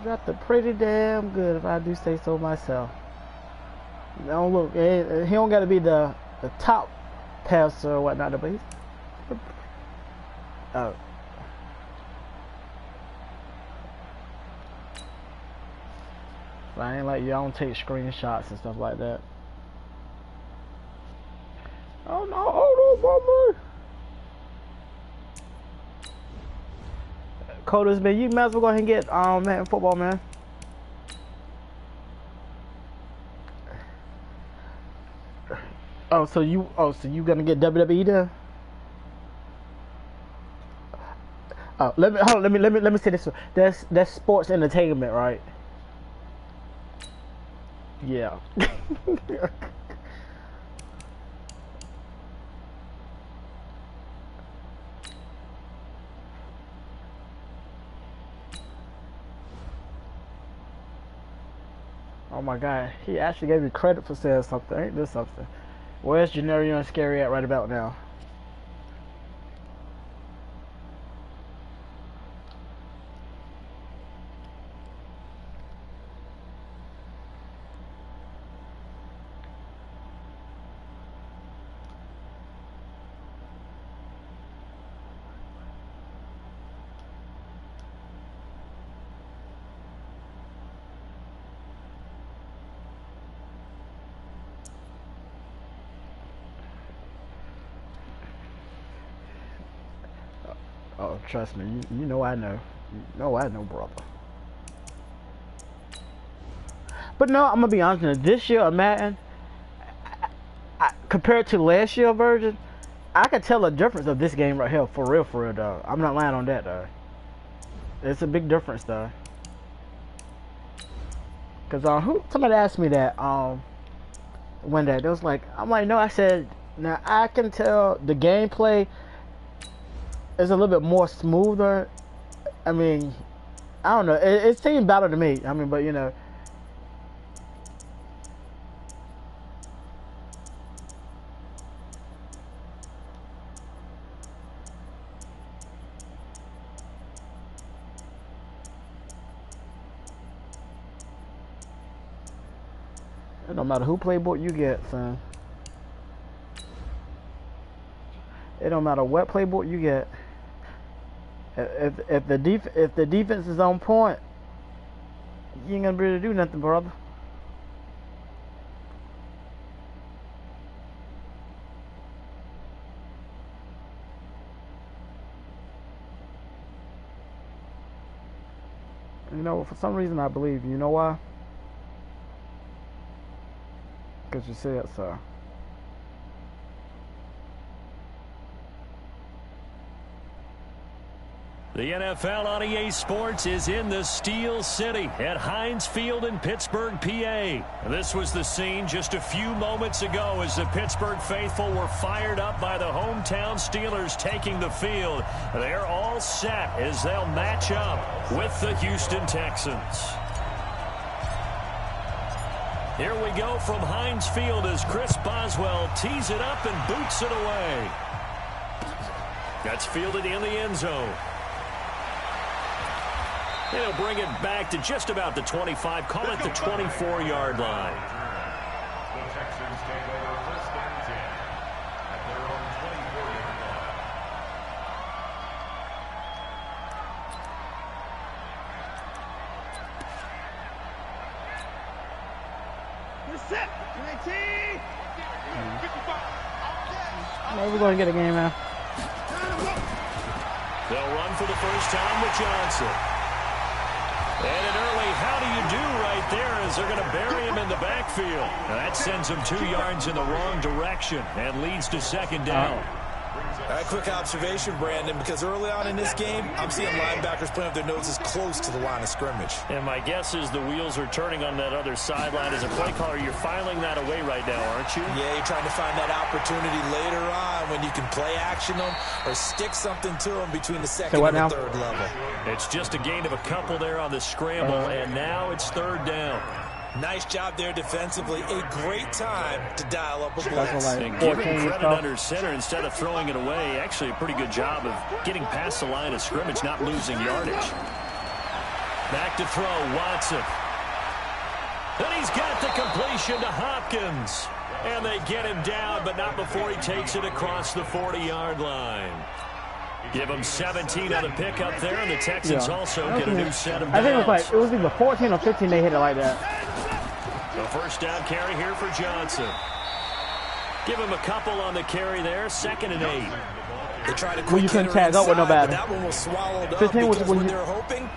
Drafted pretty damn good, if I do say so myself. Now look, he don't got to be the top passer or whatnot, but he's I ain't like you. I don't take screenshots and stuff like that. Oh no! Oh no, mama! Coldest man, you might as well go ahead and get Madden football, man. So you gonna get WWE then? Let me say this. That's sports entertainment, right? Yeah. Oh my God, he actually gave me credit for saying something. Ain't this something? Where's Janario and Scary at right about now? Oh, trust me, you know I know. You know I know, brother. But no, I'm gonna be honest with you. This year of Madden, compared to last year's version, I could tell a difference of this game right here, for real, though. I'm not lying on that, though. It's a big difference, though. Cause somebody asked me that one day. They was like, I'm like, no. I said, now I can tell the gameplay is a little bit more smoother. I mean, I don't know. It seemed better to me. I mean, but you know. It don't matter who playbook you get, son. It don't matter what playbook you get. If the defense is on point, you ain't gonna be able to do nothing, brother. You know, for some reason I believe you. You know why? Because you said so. The NFL on EA Sports is in the Steel City at Heinz Field in Pittsburgh, PA. This was the scene just a few moments ago as the Pittsburgh faithful were fired up by the hometown Steelers taking the field. They're all set as they'll match up with the Houston Texans. Here we go from Heinz Field as Chris Boswell tees it up and boots it away. That's fielded in the end zone. They'll bring it back to just about the 25, call it the 24-yard line. The Texans take over first and 10 at their own 24-yard line. You're set. 19. 55. Maybe we're going to get a game now. They'll run for the first time with Johnson. And an early how do you do right there as they're going to bury him in the backfield. Now that sends him 2 yards in the wrong direction and leads to second down. A quick observation, Brandon, because early on in this game, I'm seeing linebackers playing with their noses close to the line of scrimmage. And my guess is the wheels are turning on that other sideline. As a play caller, you're filing that away right now, aren't you? Yeah, you're trying to find that opportunity later on when you can play action them or stick something to them between the second and the third level. It's just a gain of a couple there on the scramble, and now it's third down. Nice job there defensively. A great time to dial up a blitz. And give him credit under center instead of throwing it away. Actually, a pretty good job of getting past the line of scrimmage, not losing yardage. Back to throw, Watson. And he's got the completion to Hopkins. And they get him down, but not before he takes it across the 40-yard line. Give them 17 on the pickup there, and the Texans also get a new set of downs. I think it was either 14 or 15 they hit it like that. The first down carry here for Johnson. Give him a couple on the carry there, 2nd and 8. They tried to you couldn't tag up with no bad. That one was swallowed up 15 was because when what you... they're hoping,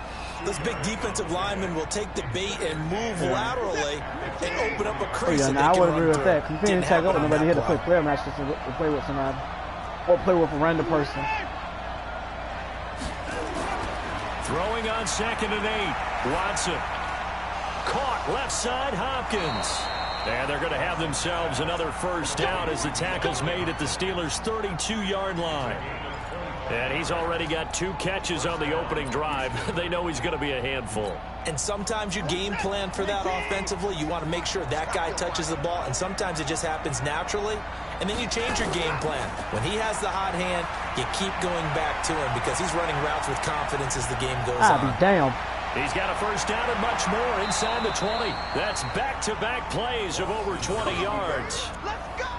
those big defensive linemen will take the bait and move laterally and open up a crease. Oh, yeah, I would agree with that. You couldn't tag up with nobody. You had to play player match just to play with somebody. Or play with a random person. Throwing on 2nd and 8. Watson. Caught left side, Hopkins. And they're going to have themselves another first down as the tackle's made at the Steelers' 32-yard line. And he's already got 2 catches on the opening drive. They know he's going to be a handful. And sometimes you game plan for that offensively. You want to make sure that guy touches the ball, and sometimes it just happens naturally. And then you change your game plan. When he has the hot hand, you keep going back to him because he's running routes with confidence as the game goes on. I'll be damned. He's got a first down and much more inside the 20. That's back-to-back plays of over 20 yards.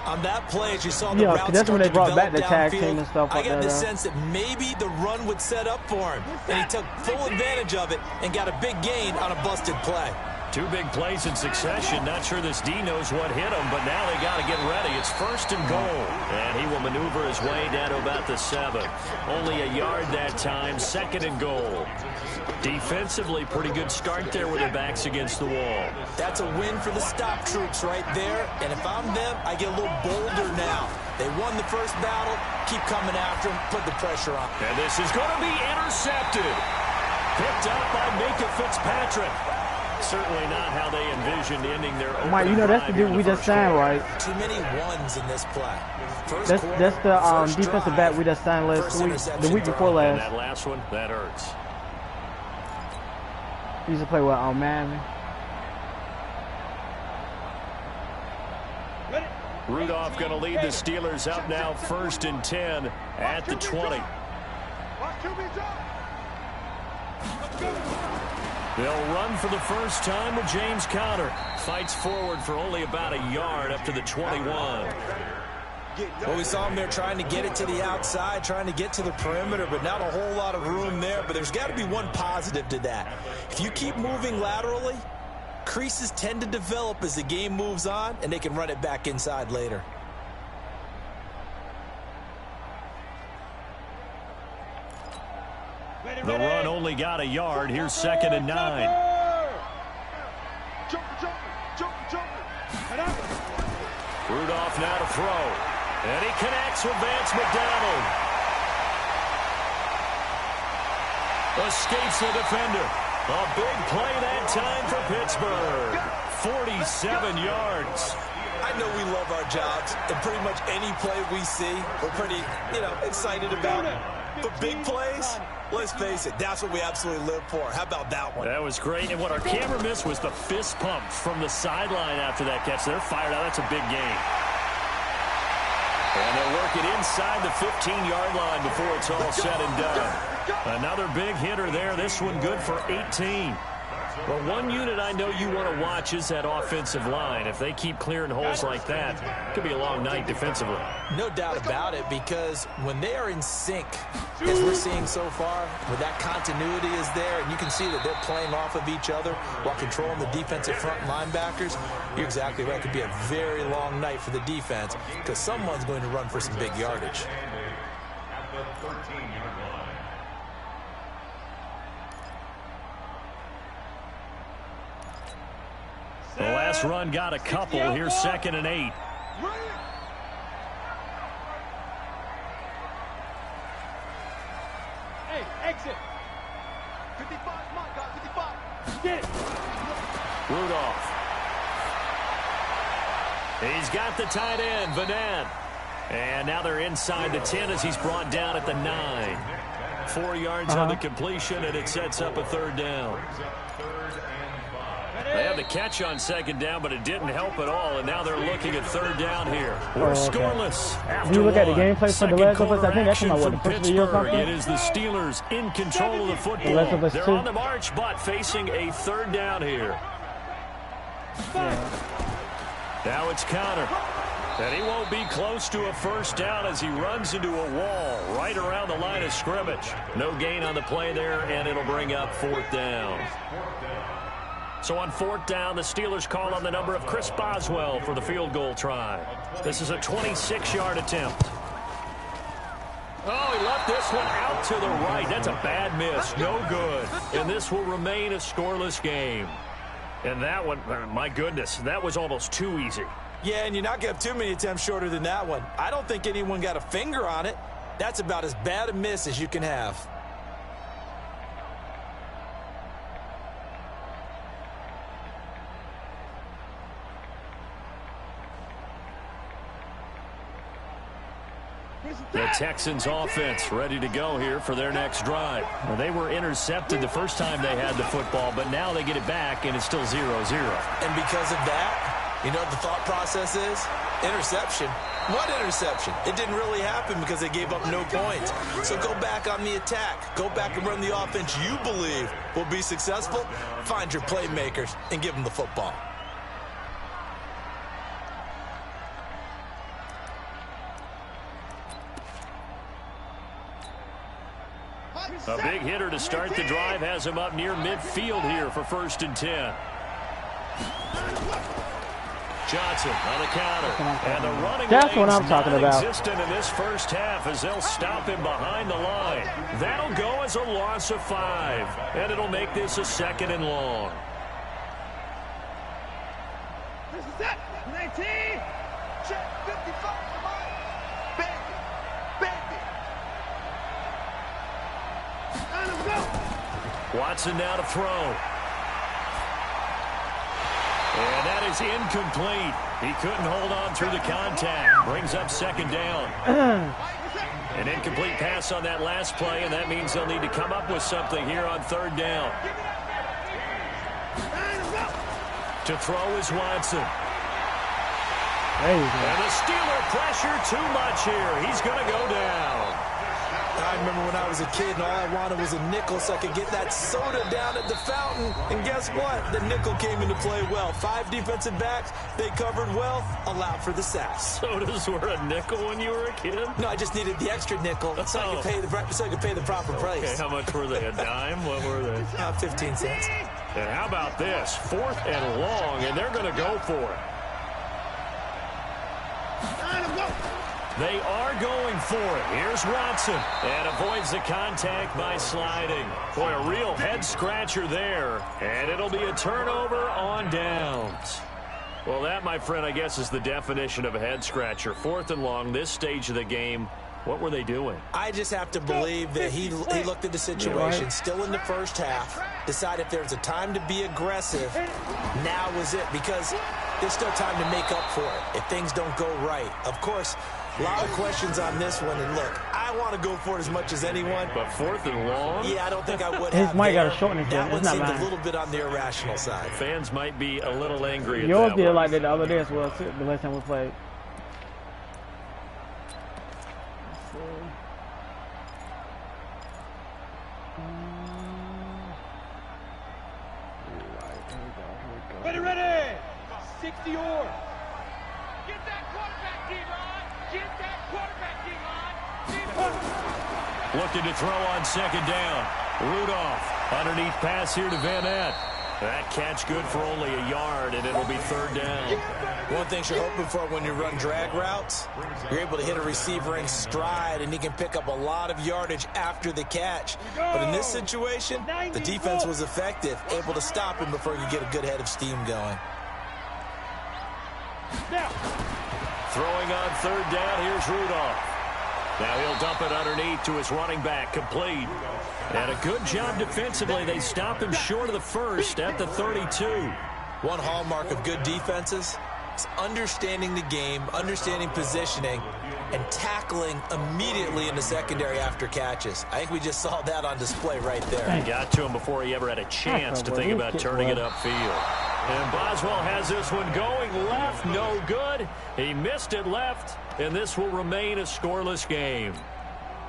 On that play, as you saw the route that's when they brought back the tag downfield, team and stuff I like got that. the sense that maybe the run would set up for him. And he took full advantage of it and got a big gain on a busted play. 2 big plays in succession. Not sure this D knows what hit him, but now they got to get ready. It's 1st and goal. And he will maneuver his way down to about the 7. Only a yard that time. 2nd and goal. Defensively, pretty good start there with their backs against the wall. That's a win for the stop troops right there. And if I'm them, I get a little bolder now. They won the first battle. Keep coming after them. Put the pressure on. And this is going to be intercepted. Picked up by Minka Fitzpatrick. Certainly not how they envisioned ending their opening Mike, you know that's the dude we just signed, right? Too many ones in this play. That's the defensive back we just signed last week, the week before last. And that last one, that hurts. He used to play with Madden. Rudolph going to lead the Steelers up now 1st and 10 at the 20. They'll run for the first time with James Conner. Fights forward for only about a yard up to the 21. Well, we saw him there trying to get it to the outside, trying to get to the perimeter, but not a whole lot of room there. But there's got to be one positive to that. If you keep moving laterally, creases tend to develop as the game moves on, and they can run it back inside later. The run only got a yard. Here's 2nd and 9. Rudolph now to throw. And he connects with Vance McDonald. Escapes the defender. A big play that time for Pittsburgh. 47 yards. I know we love our jobs, and pretty much any play we see, we're pretty, excited about it. But big plays, let's face it, that's what we absolutely live for. How about that one? That was great. And what our camera missed was the fist pump from the sideline after that catch. They're fired out. That's a big gain. And they'll work it inside the 15-yard line before it's all said and done. Another big hitter there. This one good for 18. Well, one unit I know you want to watch is that offensive line. If they keep clearing holes like that, it could be a long night defensively. No doubt about it, because when they are in sync, as we're seeing so far, where that continuity is there, and you can see that they're playing off of each other while controlling the defensive front linebackers, you're exactly right. It could be a very long night for the defense, because someone's going to run for some big yardage. At the 13-yard line. The last run got a couple. Here's 2nd and 8. Hey, exit. 55, my God, 55. Get it. Rudolph. He's got the tight end, Vanette. And now they're inside the 10 as he's brought down at the 9. 4 yards on the completion, and it sets up a 3rd down. They had the catch on 2nd down, but it didn't help at all, and now they're looking at 3rd down here. We're scoreless after you look at the one. gameplay for the Last of Us, I think that's Second what from the first video or Pittsburgh. something. It is the Steelers in control of the football. Last of Us They're 2. on the march, but facing a 3rd down here. Now it's Connor. And he won't be close to a 1st down as he runs into a wall right around the line of scrimmage. No gain on the play there, and it'll bring up 4th down. So on 4th down, the Steelers call on the number of Chris Boswell for the field goal try. This is a 26-yard attempt. Oh, he left this one out to the right. That's a bad miss. No good. And this will remain a scoreless game. And that one, my goodness, that was almost too easy. Yeah, and you're not going to have too many attempts shorter than that one. I don't think anyone got a finger on it. That's about as bad a miss as you can have. The Texans offense ready to go here for their next drive. Well, they were intercepted the first time they had the football, but now they get it back, and it's still 0-0. And because of that, you know what the thought process is? Interception. What interception? It didn't really happen because they gave up no points. So go back on the attack. Go back and run the offense you believe will be successful. Find your playmakers and give them the football. A big hitter to start the drive has him up near midfield here for 1st and 10. Johnson on the counter. And the running That's what I'm lane's talking about. non-existent in this first half as they'll stop him behind the line. That'll go as a loss of 5. And it'll make this a 2nd and long. This is it. 19. Check 55. Come on. Baby. Baby. And let's go. Watson now to throw. And that is incomplete. He couldn't hold on through the contact. Brings up 2nd down. An incomplete pass on that last play, and that means they'll need to come up with something here on 3rd down. To throw is Watson. There you go. And the Steeler pressure too much here. He's going to go down. I remember when I was a kid and all I wanted was a nickel so I could get that soda down at the fountain. And guess what? The nickel came into play well. 5 defensive backs, they covered well, allowed for the sacks. Sodas were a nickel when you were a kid? No, I just needed the extra nickel so I could pay the proper price. Okay, how much were they? A dime? What were they? 15 cents. And how about this? 4th and long, and they're going to go for it. They are going for it. Here's Watson. And avoids the contact by sliding. Boy, a real head-scratcher there. And it'll be a turnover on downs. Well, that, my friend, I guess is the definition of a head-scratcher. 4th and long, this stage of the game. What were they doing? I just have to believe that he looked at the situation, still in the first half, decided if there's a time to be aggressive, now was it, because there's still time to make up for it if things don't go right. Of course, a lot of questions on this one, and look, I want to go for it as much as anyone. But 4th and long? Yeah, I don't think I would His have. mic got a short in his That head. one It's not seemed mine. a little bit on the irrational side. Fans might be a little angry at Yours that did one. like that the other day as well, too, the last time we played. Ready. 60 yours. Get that quarterback, D-line. Get that quarterback, D-line. Looking to throw on 2nd down. Rudolph, underneath pass here to Van Ness. That catch good for only a yard, and it'll be 3rd down. One thing you're hoping for when you run drag routes, you're able to hit a receiver in stride, and he can pick up a lot of yardage after the catch. But in this situation, the defense was effective, able to stop him before he could get a good head of steam going. Throwing on 3rd down, here's Rudolph. Now he'll dump it underneath to his running back, complete. And a good job defensively. They stop him short of the first at the 32. One hallmark of good defenses is understanding the game, understanding positioning, and tackling immediately in the secondary after catches. I think we just saw that on display right there. Got to him before he ever had a chance to think about turning it upfield. And Boswell has this one going left, no good. He missed it left, and this will remain a scoreless game.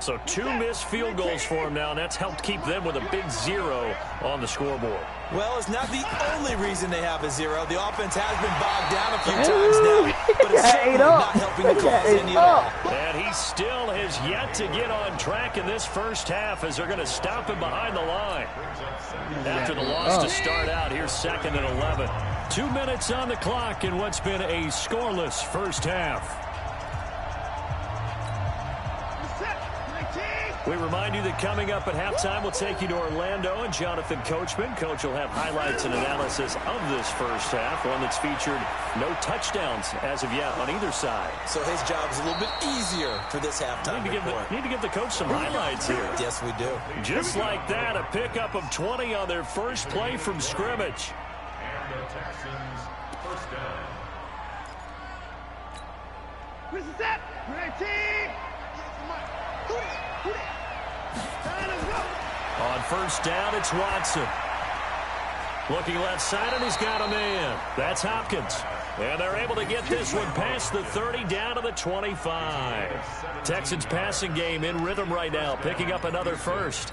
So 2 missed field goals for him now, and that's helped keep them with a big 0 on the scoreboard. Well, it's not the only reason they have a 0. The offense has been bogged down a few times now, but it's certainly not helping the cause any at all. And he still has yet to get on track in this first half as they're going to stop him behind the line. After the loss to start out, here's 2nd and 11. 2 minutes on the clock in what's been a scoreless first half. We remind you that coming up at halftime, we'll take you to Orlando and Jonathan Coachman. Coach will have highlights and analysis of this first half, one that's featured no touchdowns as of yet on either side. So his job is a little bit easier for this halftime report. Need to give the coach some highlights here. Yes, we do. Just like that, a pickup of 20 on their first play from scrimmage. And the Texans, 1st down. Where's the set? 19. On 1st down, it's Watson. Looking left side, and he's got a man. That's Hopkins. And they're able to get this one past the 30 down to the 25. Texans passing game in rhythm right now, picking up another first.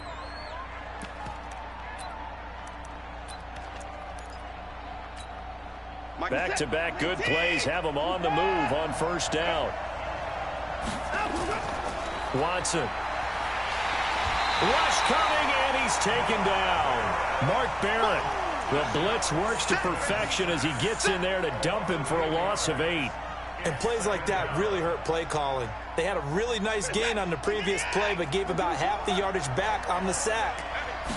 Back-to-back good plays have them on the move on 1st down. Watson. Rush coming, and he's taken down. Mark Barrett. The blitz works to perfection as he gets in there to dump him for a loss of 8. And plays like that really hurt play calling. They had a really nice gain on the previous play, but gave about half the yardage back on the sack.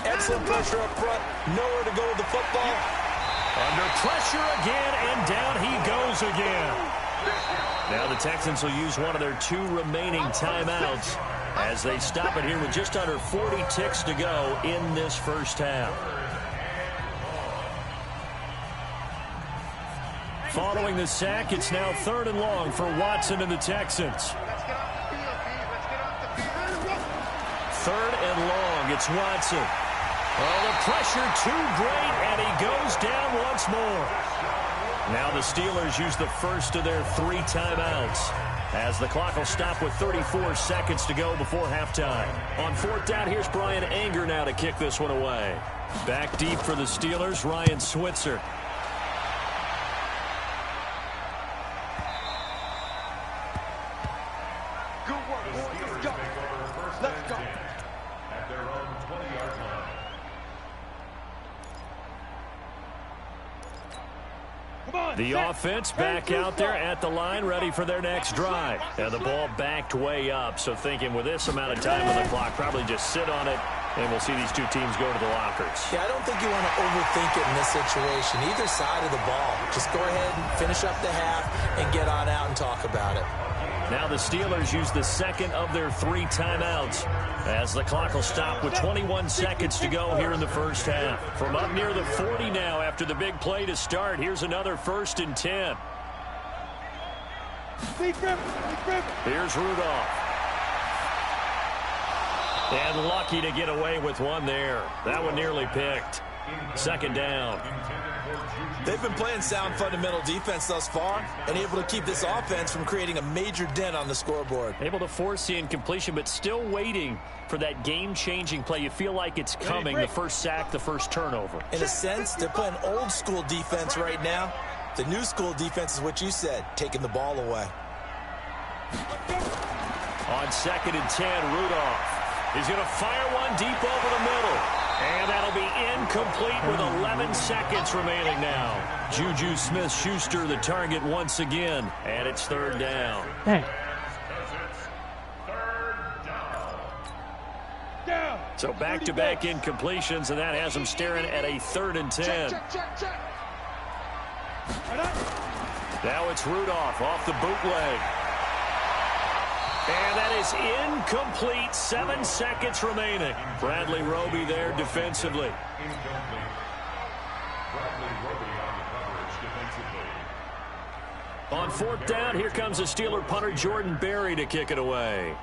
Excellent pressure up front. Nowhere to go with the football. Under pressure again, and down he goes again. Now the Texans will use one of their 2 remaining timeouts as they stop it here with just under 40 ticks to go in this first half. Following the sack, it's now 3rd and long for Watson and the Texans. 3rd and long, it's Watson. Oh, the pressure too great, and he goes down once more. Now the Steelers use the first of their 3 timeouts as the clock will stop with 34 seconds to go before halftime. On 4th down, here's Brian Anger now to kick this one away. Back deep for the Steelers, Ryan Switzer. Good work, The boys. Steelers Let's go. take over 1st Let's and go. 10 at their own 20-yard line. Come on. The offense back out there at the line, ready for their next drive. And the ball backed way up, so thinking with this amount of time on the clock, probably just sit on it, and we'll see these two teams go to the lockers. Yeah, I don't think you want to overthink it in this situation. Either side of the ball. Just go ahead and finish up the half and get on out and talk about it. Now the Steelers use the second of their 3 timeouts as the clock will stop with 21 seconds to go here in the first half. From up near the 40 now after the big play to start, here's another 1st and 10. Here's Rudolph. And lucky to get away with one there. That one nearly picked. 2nd down. They've been playing sound fundamental defense thus far and able to keep this offense from creating a major dent on the scoreboard. Able to force the incompletion, but still waiting for that game-changing play. You feel like it's coming, the first sack, the first turnover. In a sense, they're playing old-school defense right now. The new school defense is what you said, taking the ball away. On 2nd and 10, Rudolph. He's going to fire one deep over the middle. And that'll be incomplete with 11 seconds remaining now. Juju Smith-Schuster the target once again. And it's 3rd down. Dang. So back-to-back incompletions, and that has them staring at a 3rd and 10. Now it's Rudolph off the bootleg. And that is incomplete. 7 seconds remaining. Bradley Roby there defensively. Incomplete. Bradley Roby on the coverage defensively. On 4th down, here comes the Steeler punter Jordan Berry to kick it away.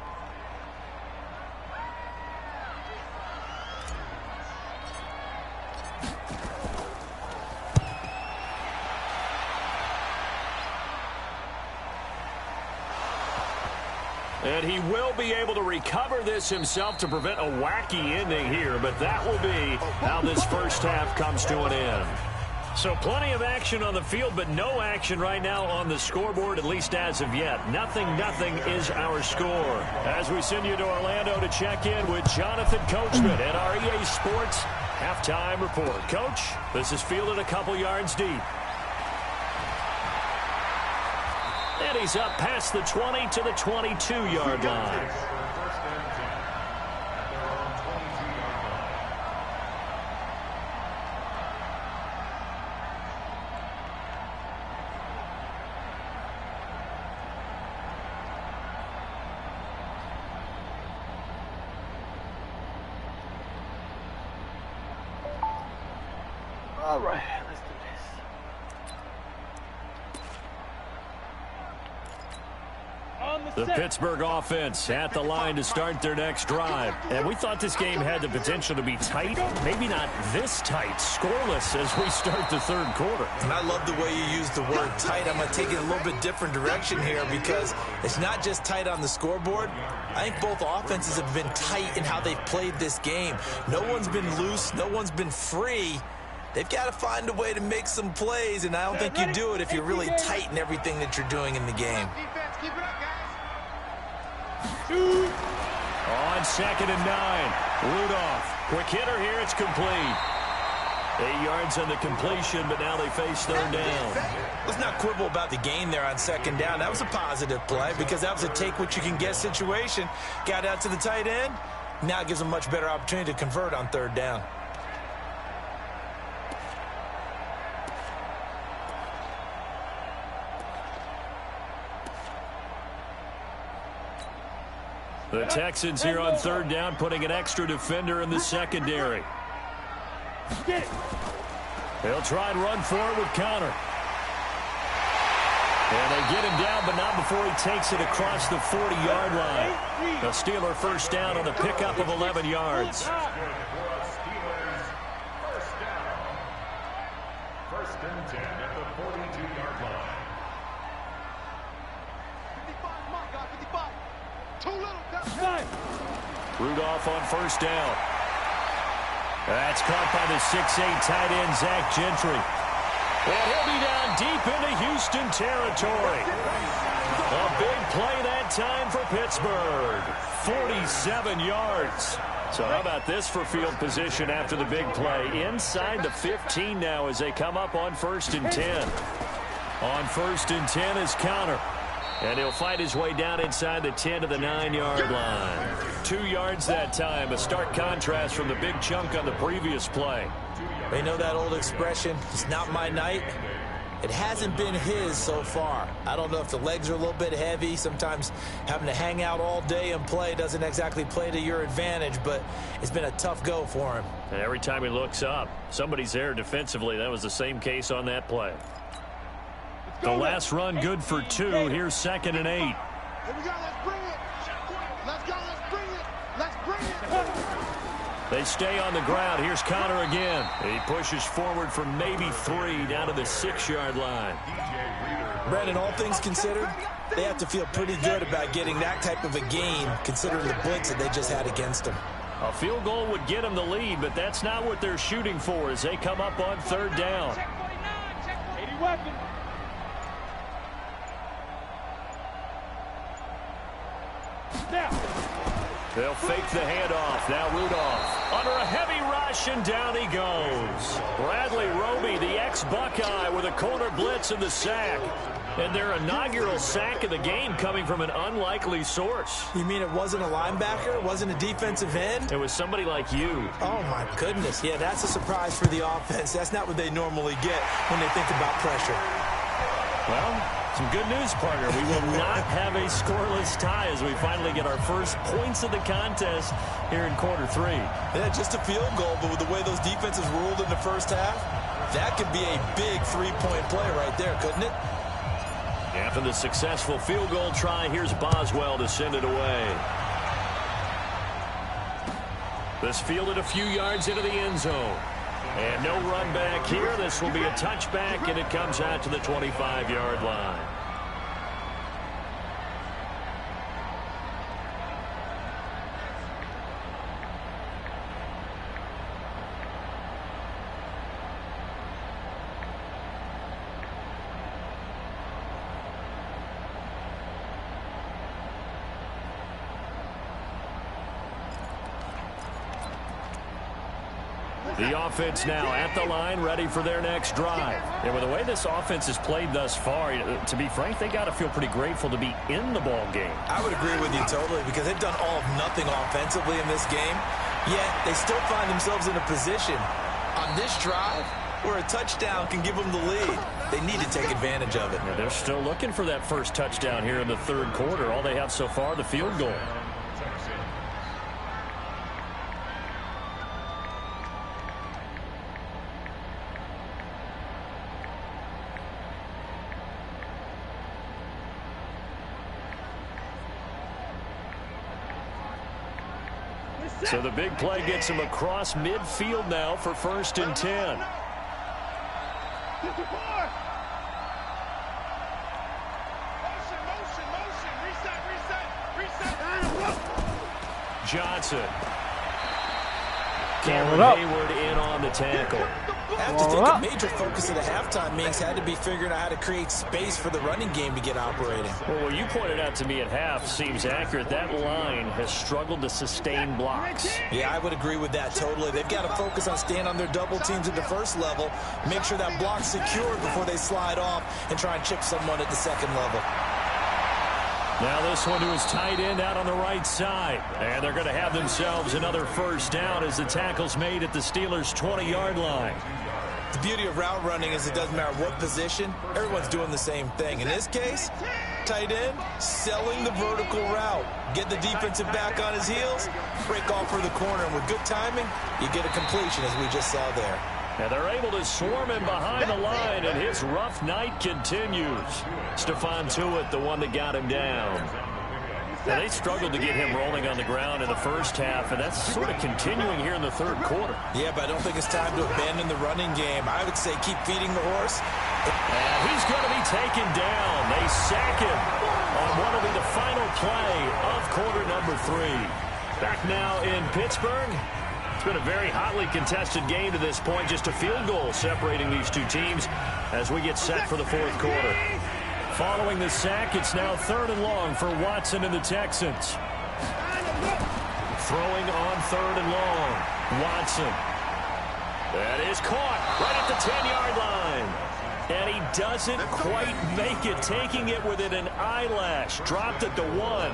And he will be able to recover this himself to prevent a wacky ending here, but that will be how this first half comes to an end. So plenty of action on the field, but no action right now on the scoreboard, at least as of yet. 0-0 is our score. As we send you to Orlando to check in with Jonathan Coachman at our EA Sports Halftime Report. Coach, this is fielded a couple yards deep. And he's up past the 20 to the 22-yard line. All right, let's do this. The Pittsburgh offense at the line to start their next drive. And we thought this game had the potential to be tight. Maybe not this tight, scoreless as we start the 3rd quarter. And I love the way you use the word tight. I'm going to take it a little bit different direction here because it's not just tight on the scoreboard. I think both offenses have been tight in how they've played this game. No one's been loose. No one's been free. They've got to find a way to make some plays, and I don't think you do it if you're really tight in everything that you're doing in the game. On 2nd and 9, Rudolph. Quick hitter here, it's complete. 8 yards on the completion, but now they face 3rd down. Let's not quibble about the gain there on 2nd down. That was a positive play because that was a take-what-you-can-get situation. Got out to the tight end. Now it gives them a much better opportunity to convert on 3rd down. The Texans here on 3rd down, putting an extra defender in the secondary. They'll try and run forward with Connor. And they get him down, but not before he takes it across the 40-yard line. A Steeler first down on the pickup of 11 yards. First and 10 at the 42-yard line. 55, come on, guys, 55. Too little. Rudolph on first down. That's caught by the 6'8" tight end, Zach Gentry. And he'll be down deep into Houston territory. A big play that time for Pittsburgh. 47 yards. So how about this for field position after the big play? Inside the 15 now as they come up on 1st and 10. On 1st and 10 is Counter. And he'll fight his way down inside the 10 to the 9-yard line. 2 yards that time, a stark contrast from the big chunk on the previous play. They know that old expression, it's not my night. It hasn't been his so far. I don't know if the legs are a little bit heavy. Sometimes having to hang out all day and play doesn't exactly play to your advantage, but it's been a tough go for him. And every time he looks up, somebody's there defensively. That was the same case on that play. The last run good for 2. Here's 2nd and 8. Here we go. Let's bring it. Let's go. Let's bring it. Let's bring it. They stay on the ground. Here's Connor again. He pushes forward from maybe 3 down to the 6-yard line. Brandon, all things considered, they have to feel pretty good about getting that type of a gain, considering the blitz that they just had against them. A field goal would get them the lead, but that's not what they're shooting for as they come up on 3rd down. They'll fake the handoff. Now Rudolph under a heavy rush, and down he goes. Bradley Roby, the ex-Buckeye, with a corner blitz in the sack. And their inaugural sack of the game coming from an unlikely source. You mean it wasn't a linebacker? It wasn't a defensive end? It was somebody like you. Oh, my goodness. Yeah, that's a surprise for the offense. That's not what they normally get when they think about pressure. Well, some good news, partner. We will not have a scoreless tie as we finally get our first points of the contest here in quarter 3. Yeah, just a field goal, but with the way those defenses ruled in the first half, that could be a big 3-point play right there, couldn't it? After the successful field goal try, here's Boswell to send it away. This fielded a few yards into the end zone. And no run back here. This will be a touchback, and it comes out to the 25-yard line. The offense now at the line, ready for their next drive. And with the way this offense has played thus far, to be frank, they got to feel pretty grateful to be in the ball game. I would agree with you totally, because they've done all of nothing offensively in this game, yet they still find themselves in a position on this drive where a touchdown can give them the lead. They need to take advantage of it. Yeah, they're still looking for that first touchdown here in the 3rd quarter. All they have so far, the field goal. So the big play gets him across midfield now for 1st and 10. Johnson. Cameron Hayward in on the tackle. I have to think a major focus of the halftime meetings had to be figuring out how to create space for the running game to get operating. Well, what you pointed out to me at half seems accurate. That line has struggled to sustain blocks. Yeah, I would agree with that totally. They've got to focus on staying on their double teams at the first level, make sure that block's secured before they slide off and try and chip someone at the second level. Now this one to his tight end out on the right side. And they're going to have themselves another first down as the tackle's made at the Steelers' 20-yard line. The beauty of route running is it doesn't matter what position, everyone's doing the same thing. In this case, tight end, selling the vertical route. Get the defensive back on his heels, break off for the corner, and with good timing, you get a completion as we just saw there. And they're able to swarm him behind the line, and his rough night continues. Stephon Tuitt, the one that got him down. Now, they struggled to get him rolling on the ground in the first half, and that's sort of continuing here in the 3rd quarter. Yeah, but I don't think it's time to abandon the running game. I would say keep feeding the horse. And he's going to be taken down. They sack him on what will be the final play of quarter number 3. Back now in Pittsburgh. It's been a very hotly contested game to this point. Just a field goal separating these two teams as we get set for the 4th quarter. Following the sack, it's now 3rd and long for Watson and the Texans. Throwing on 3rd and long. Watson. That is caught right at the 10-yard line. And he doesn't quite make it, taking it within an eyelash. Dropped it to 1.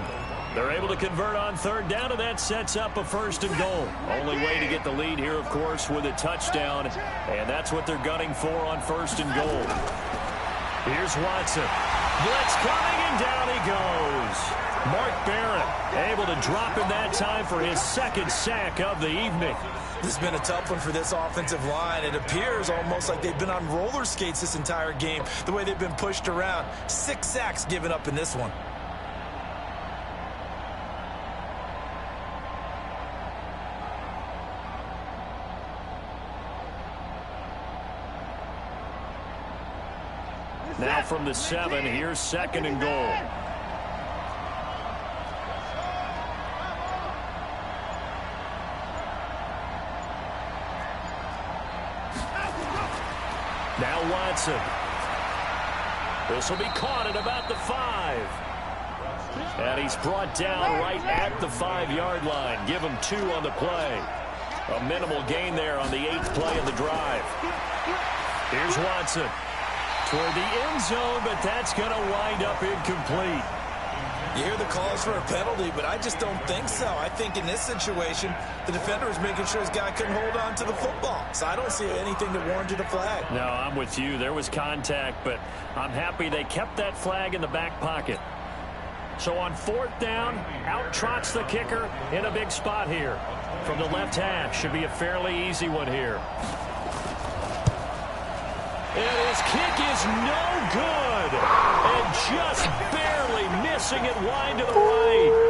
They're able to convert on third down, and that sets up a first and goal. Only way to get the lead here, of course, with a touchdown, and that's what they're gunning for on first and goal. Here's Watson. Blitz coming, and down he goes. Mark Barron able to drop him that time for his second sack of the evening. This has been a tough one for this offensive line. It appears almost like they've been on roller skates this entire game, the way they've been pushed around. 6 sacks given up in this one. Now from the 7, here's second and goal. Now Watson. This will be caught at about the 5. And he's brought down right at the 5-yard line. Give him 2 on the play. A minimal gain there on the 8th play of the drive. Here's Watson. Toward the end zone, but that's going to wind up incomplete. You hear the calls for a penalty, but I just don't think so. I think in this situation, the defender was making sure his guy couldn't hold on to the football. So I don't see anything that warranted a flag. No, I'm with you. There was contact, but I'm happy they kept that flag in the back pocket. So on 4th down, out trots the kicker in a big spot here. From the left half, should be a fairly easy one here. And his kick is no good. And just barely missing it wide to the right.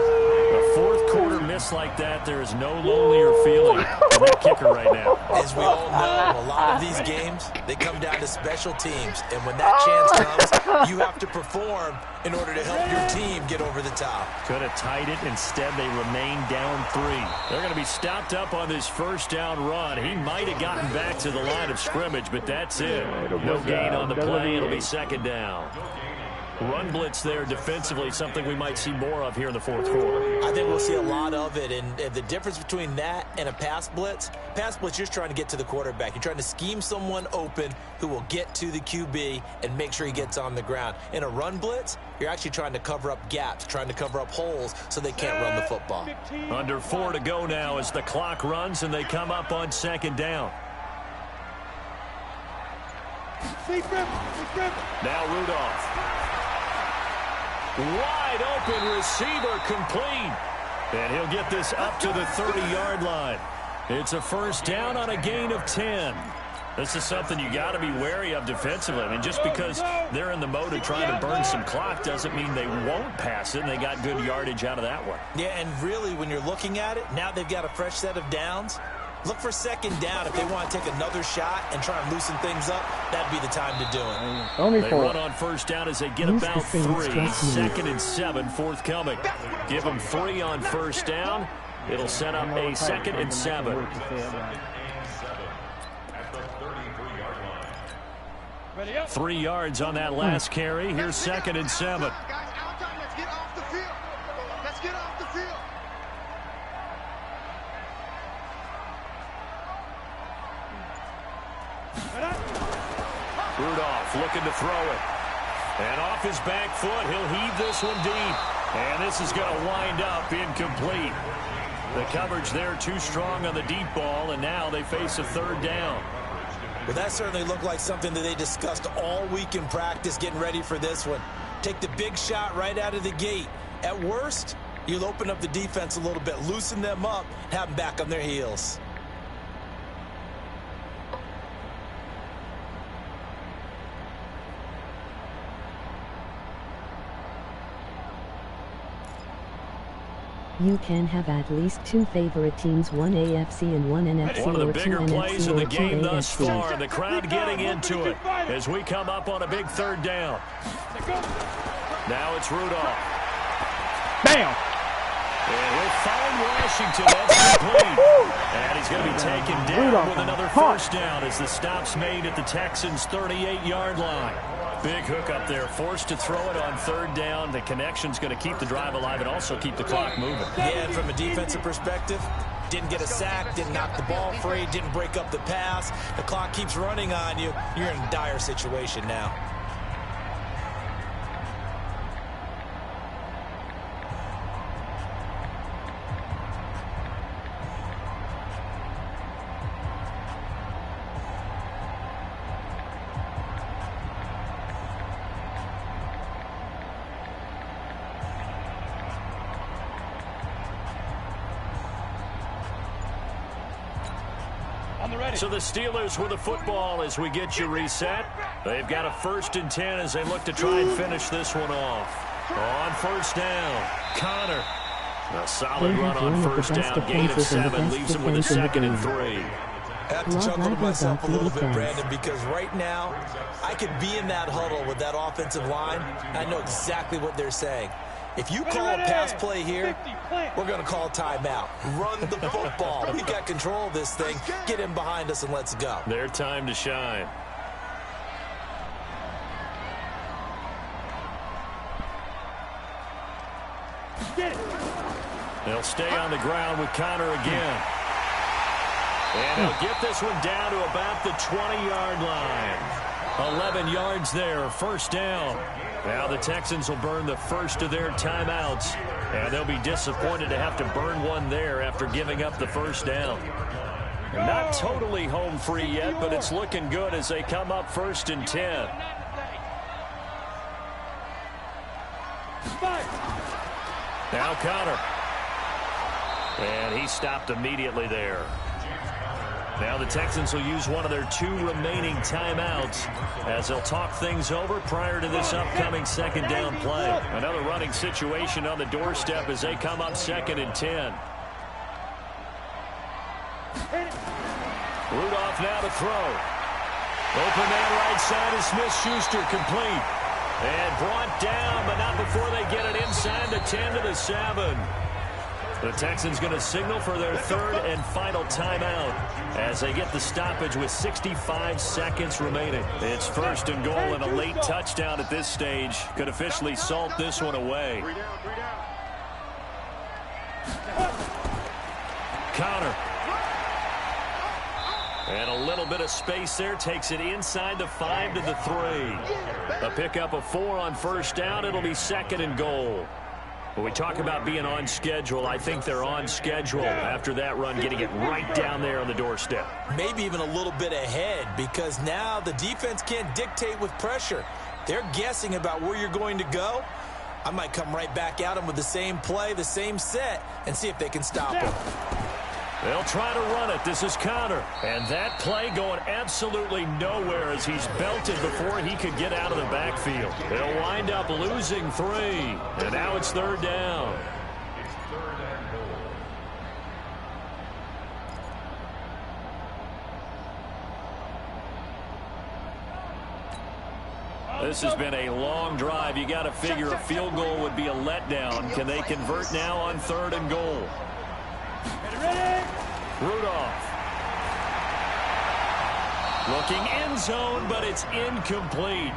A fourth quarter miss like that, there is no lonelier feeling for that kicker right now. As we all know, a lot of these games, they come down to special teams. And when that chance comes, you have to perform in order to help your team get over the top. Could have tied it. Instead, they remain down 3. They're going to be stopped up on this first down run. He might have gotten back to the line of scrimmage, but that's it. No gain on the play. It'll be second down. Run blitz there defensively, something we might see more of here in the fourth quarter. I think we'll see a lot of it, and the difference between that and a pass blitz, you're just trying to get to the quarterback. You're trying to scheme someone open who will get to the QB and make sure he gets on the ground. In a run blitz, you're actually trying to cover up gaps, trying to cover up holes so they can't run the football. Under 4 to go now as the clock runs and they come up on second down. Now Rudolph. Wide open receiver complete. And he'll get this up to the 30-yard line. It's a first down on a gain of 10. This is something you got to be wary of defensively. I mean, just because they're in the mode of trying to burn some clock doesn't mean they won't pass it, and they got good yardage out of that one. Yeah, and really, when you're looking at it, now they've got a fresh set of downs. Look for second down if they want to take another shot and try and loosen things up. That'd be the time to do it. They run on first down as they get about 3. Second and 7 forthcoming. Give them 3 on first down. It'll set up a second and 7. 3 yards on that last carry. Here's second and 7. Guys, our time. Let's get off the field. Let's get off the field. Rudolph looking to throw it. And off his back foot, he'll heave this one deep. And this is going to wind up incomplete. The coverage there too strong on the deep ball, and now they face a third down. Well, that certainly looked like something that they discussed all week in practice getting ready for this one. Take the big shot right out of the gate. At worst, you'll open up the defense a little bit, loosen them up, have them back on their heels. You can have at least 2 favorite teams, 1 AFC and 1 NFC, one of the or 2 bigger plays NFC in the or 2 game thus AFC. far. The crowd getting into it as we come up on a big third down. Now it's Rudolph. Bam! And he'll find Washington. That's complete. And he's going to be taken down with another first down as the stop's made at the Texans' 38-yard line. Big hook up there, forced to throw it on third down. The connection's going to keep the drive alive and also keep the clock moving. Yeah, and from a defensive perspective, didn't get a sack, didn't knock the ball free, didn't break up the pass. The clock keeps running on you. You're in a dire situation now. So the Steelers with the football as we get you reset. They've got a 1st and 10 as they look to try and finish this one off. On 1st down, Connor. A solid run on 1st down. Gain of 7 leaves him with a 2nd and 3. I have to chuckle to myself a little bit, Brandon, because right now I could be in that huddle with that offensive line. I know exactly what they're saying. If you call a pass play here, we're going to call timeout. Run the football. We got control of this thing. Get in behind us and let's go. Their time to shine. They'll stay on the ground with Connor again. And he'll get this one down to about the 20-yard line. 11 yards there, 1st down. Now the Texans will burn the first of their timeouts, and they'll be disappointed to have to burn one there after giving up the 1st down. Not totally home free yet, but it's looking good as they come up 1st and 10. Now Connor. And he stopped immediately there. Now the Texans will use one of their 2 remaining timeouts as they'll talk things over prior to this upcoming 2nd down play. Another running situation on the doorstep as they come up 2nd and 10. Rudolph now to throw. Open man right side is Smith-Schuster, complete. And brought down, but not before they get it inside the 10 to the 7. The Texans going to signal for their 3rd and final timeout as they get the stoppage with 65 seconds remaining. It's 1st and goal and a late touchdown at this stage could officially salt this one away. Connor. And a little bit of space there takes it inside the 5 to the 3. A pickup of 4 on 1st down. It'll be 2nd and goal. When we talk about being on schedule, I think they're on schedule after that run, getting it right down there on the doorstep. Maybe even a little bit ahead because now the defense can't dictate with pressure. They're guessing about where you're going to go. I might come right back at them with the same play, the same set, and see if they can stop them. They'll try to run it. This is Connor. And that play going absolutely nowhere as he's belted before he could get out of the backfield. They'll wind up losing 3. And now it's 3rd down. This has been a long drive. You got to figure a field goal would be a letdown. Can they convert now on 3rd and goal? Rudolph. Looking end zone, but it's incomplete.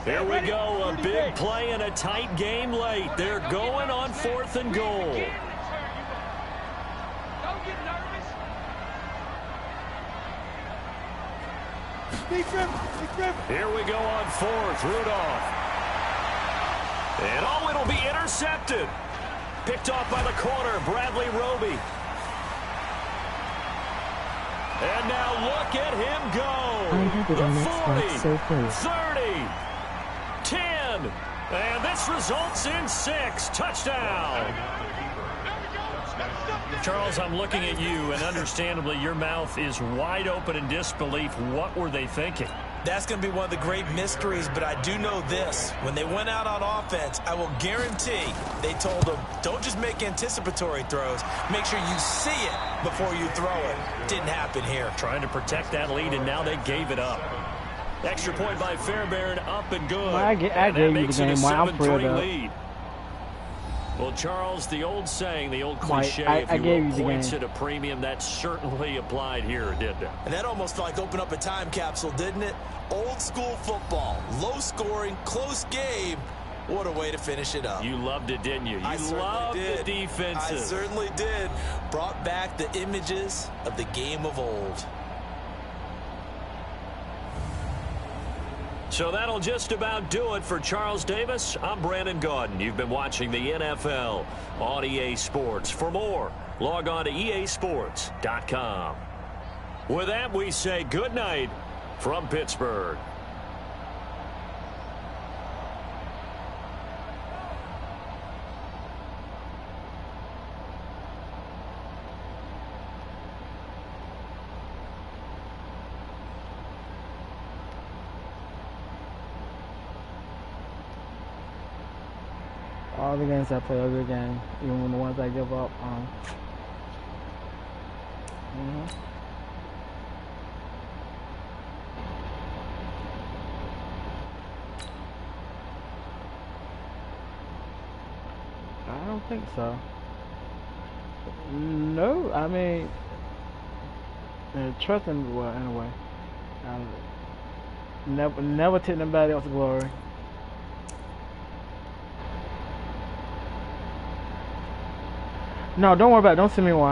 Here we go, a big play in a tight game late. They're going on 4th and goal. Here we go on 4th, Rudolph. And oh, it'll be intercepted. Picked off by the corner, Bradley Roby. And now look at him go. I have it on Xbox so close. 30, 10, and this results in 6. Touchdown. Charles, I'm looking at you, and understandably, your mouth is wide open in disbelief. What were they thinking? That's going to be one of the great mysteries, but I do know this. When they went out on offense, I will guarantee they told them, don't just make anticipatory throws. Make sure you see it before you throw it. Didn't happen here. Trying to protect that lead, and now they gave it up. Extra point by Fairbairn, up and good. Well, I gave you the game. Why I'm thrilled lead. Well, Charles, the old saying, the old cliche, I gave you the points game. at a premium, that certainly applied here, didn't it? And that almost felt like opened up a time capsule, didn't it? Old school football, low scoring, close game. What a way to finish it up. You loved it, didn't you? You loved the defenses. I certainly did. Brought back the images of the game of old. So that'll just about do it for Charles Davis. I'm Brandon Gaudin. You've been watching the NFL on EA Sports. For more, log on to easports.com. With that, we say good night from Pittsburgh. All the games I play are good games, even when the ones I give up. I don't think so. No, I mean, trust him. Well, anyway, never take nobody else's glory. No, don't worry about it. Don't send me one.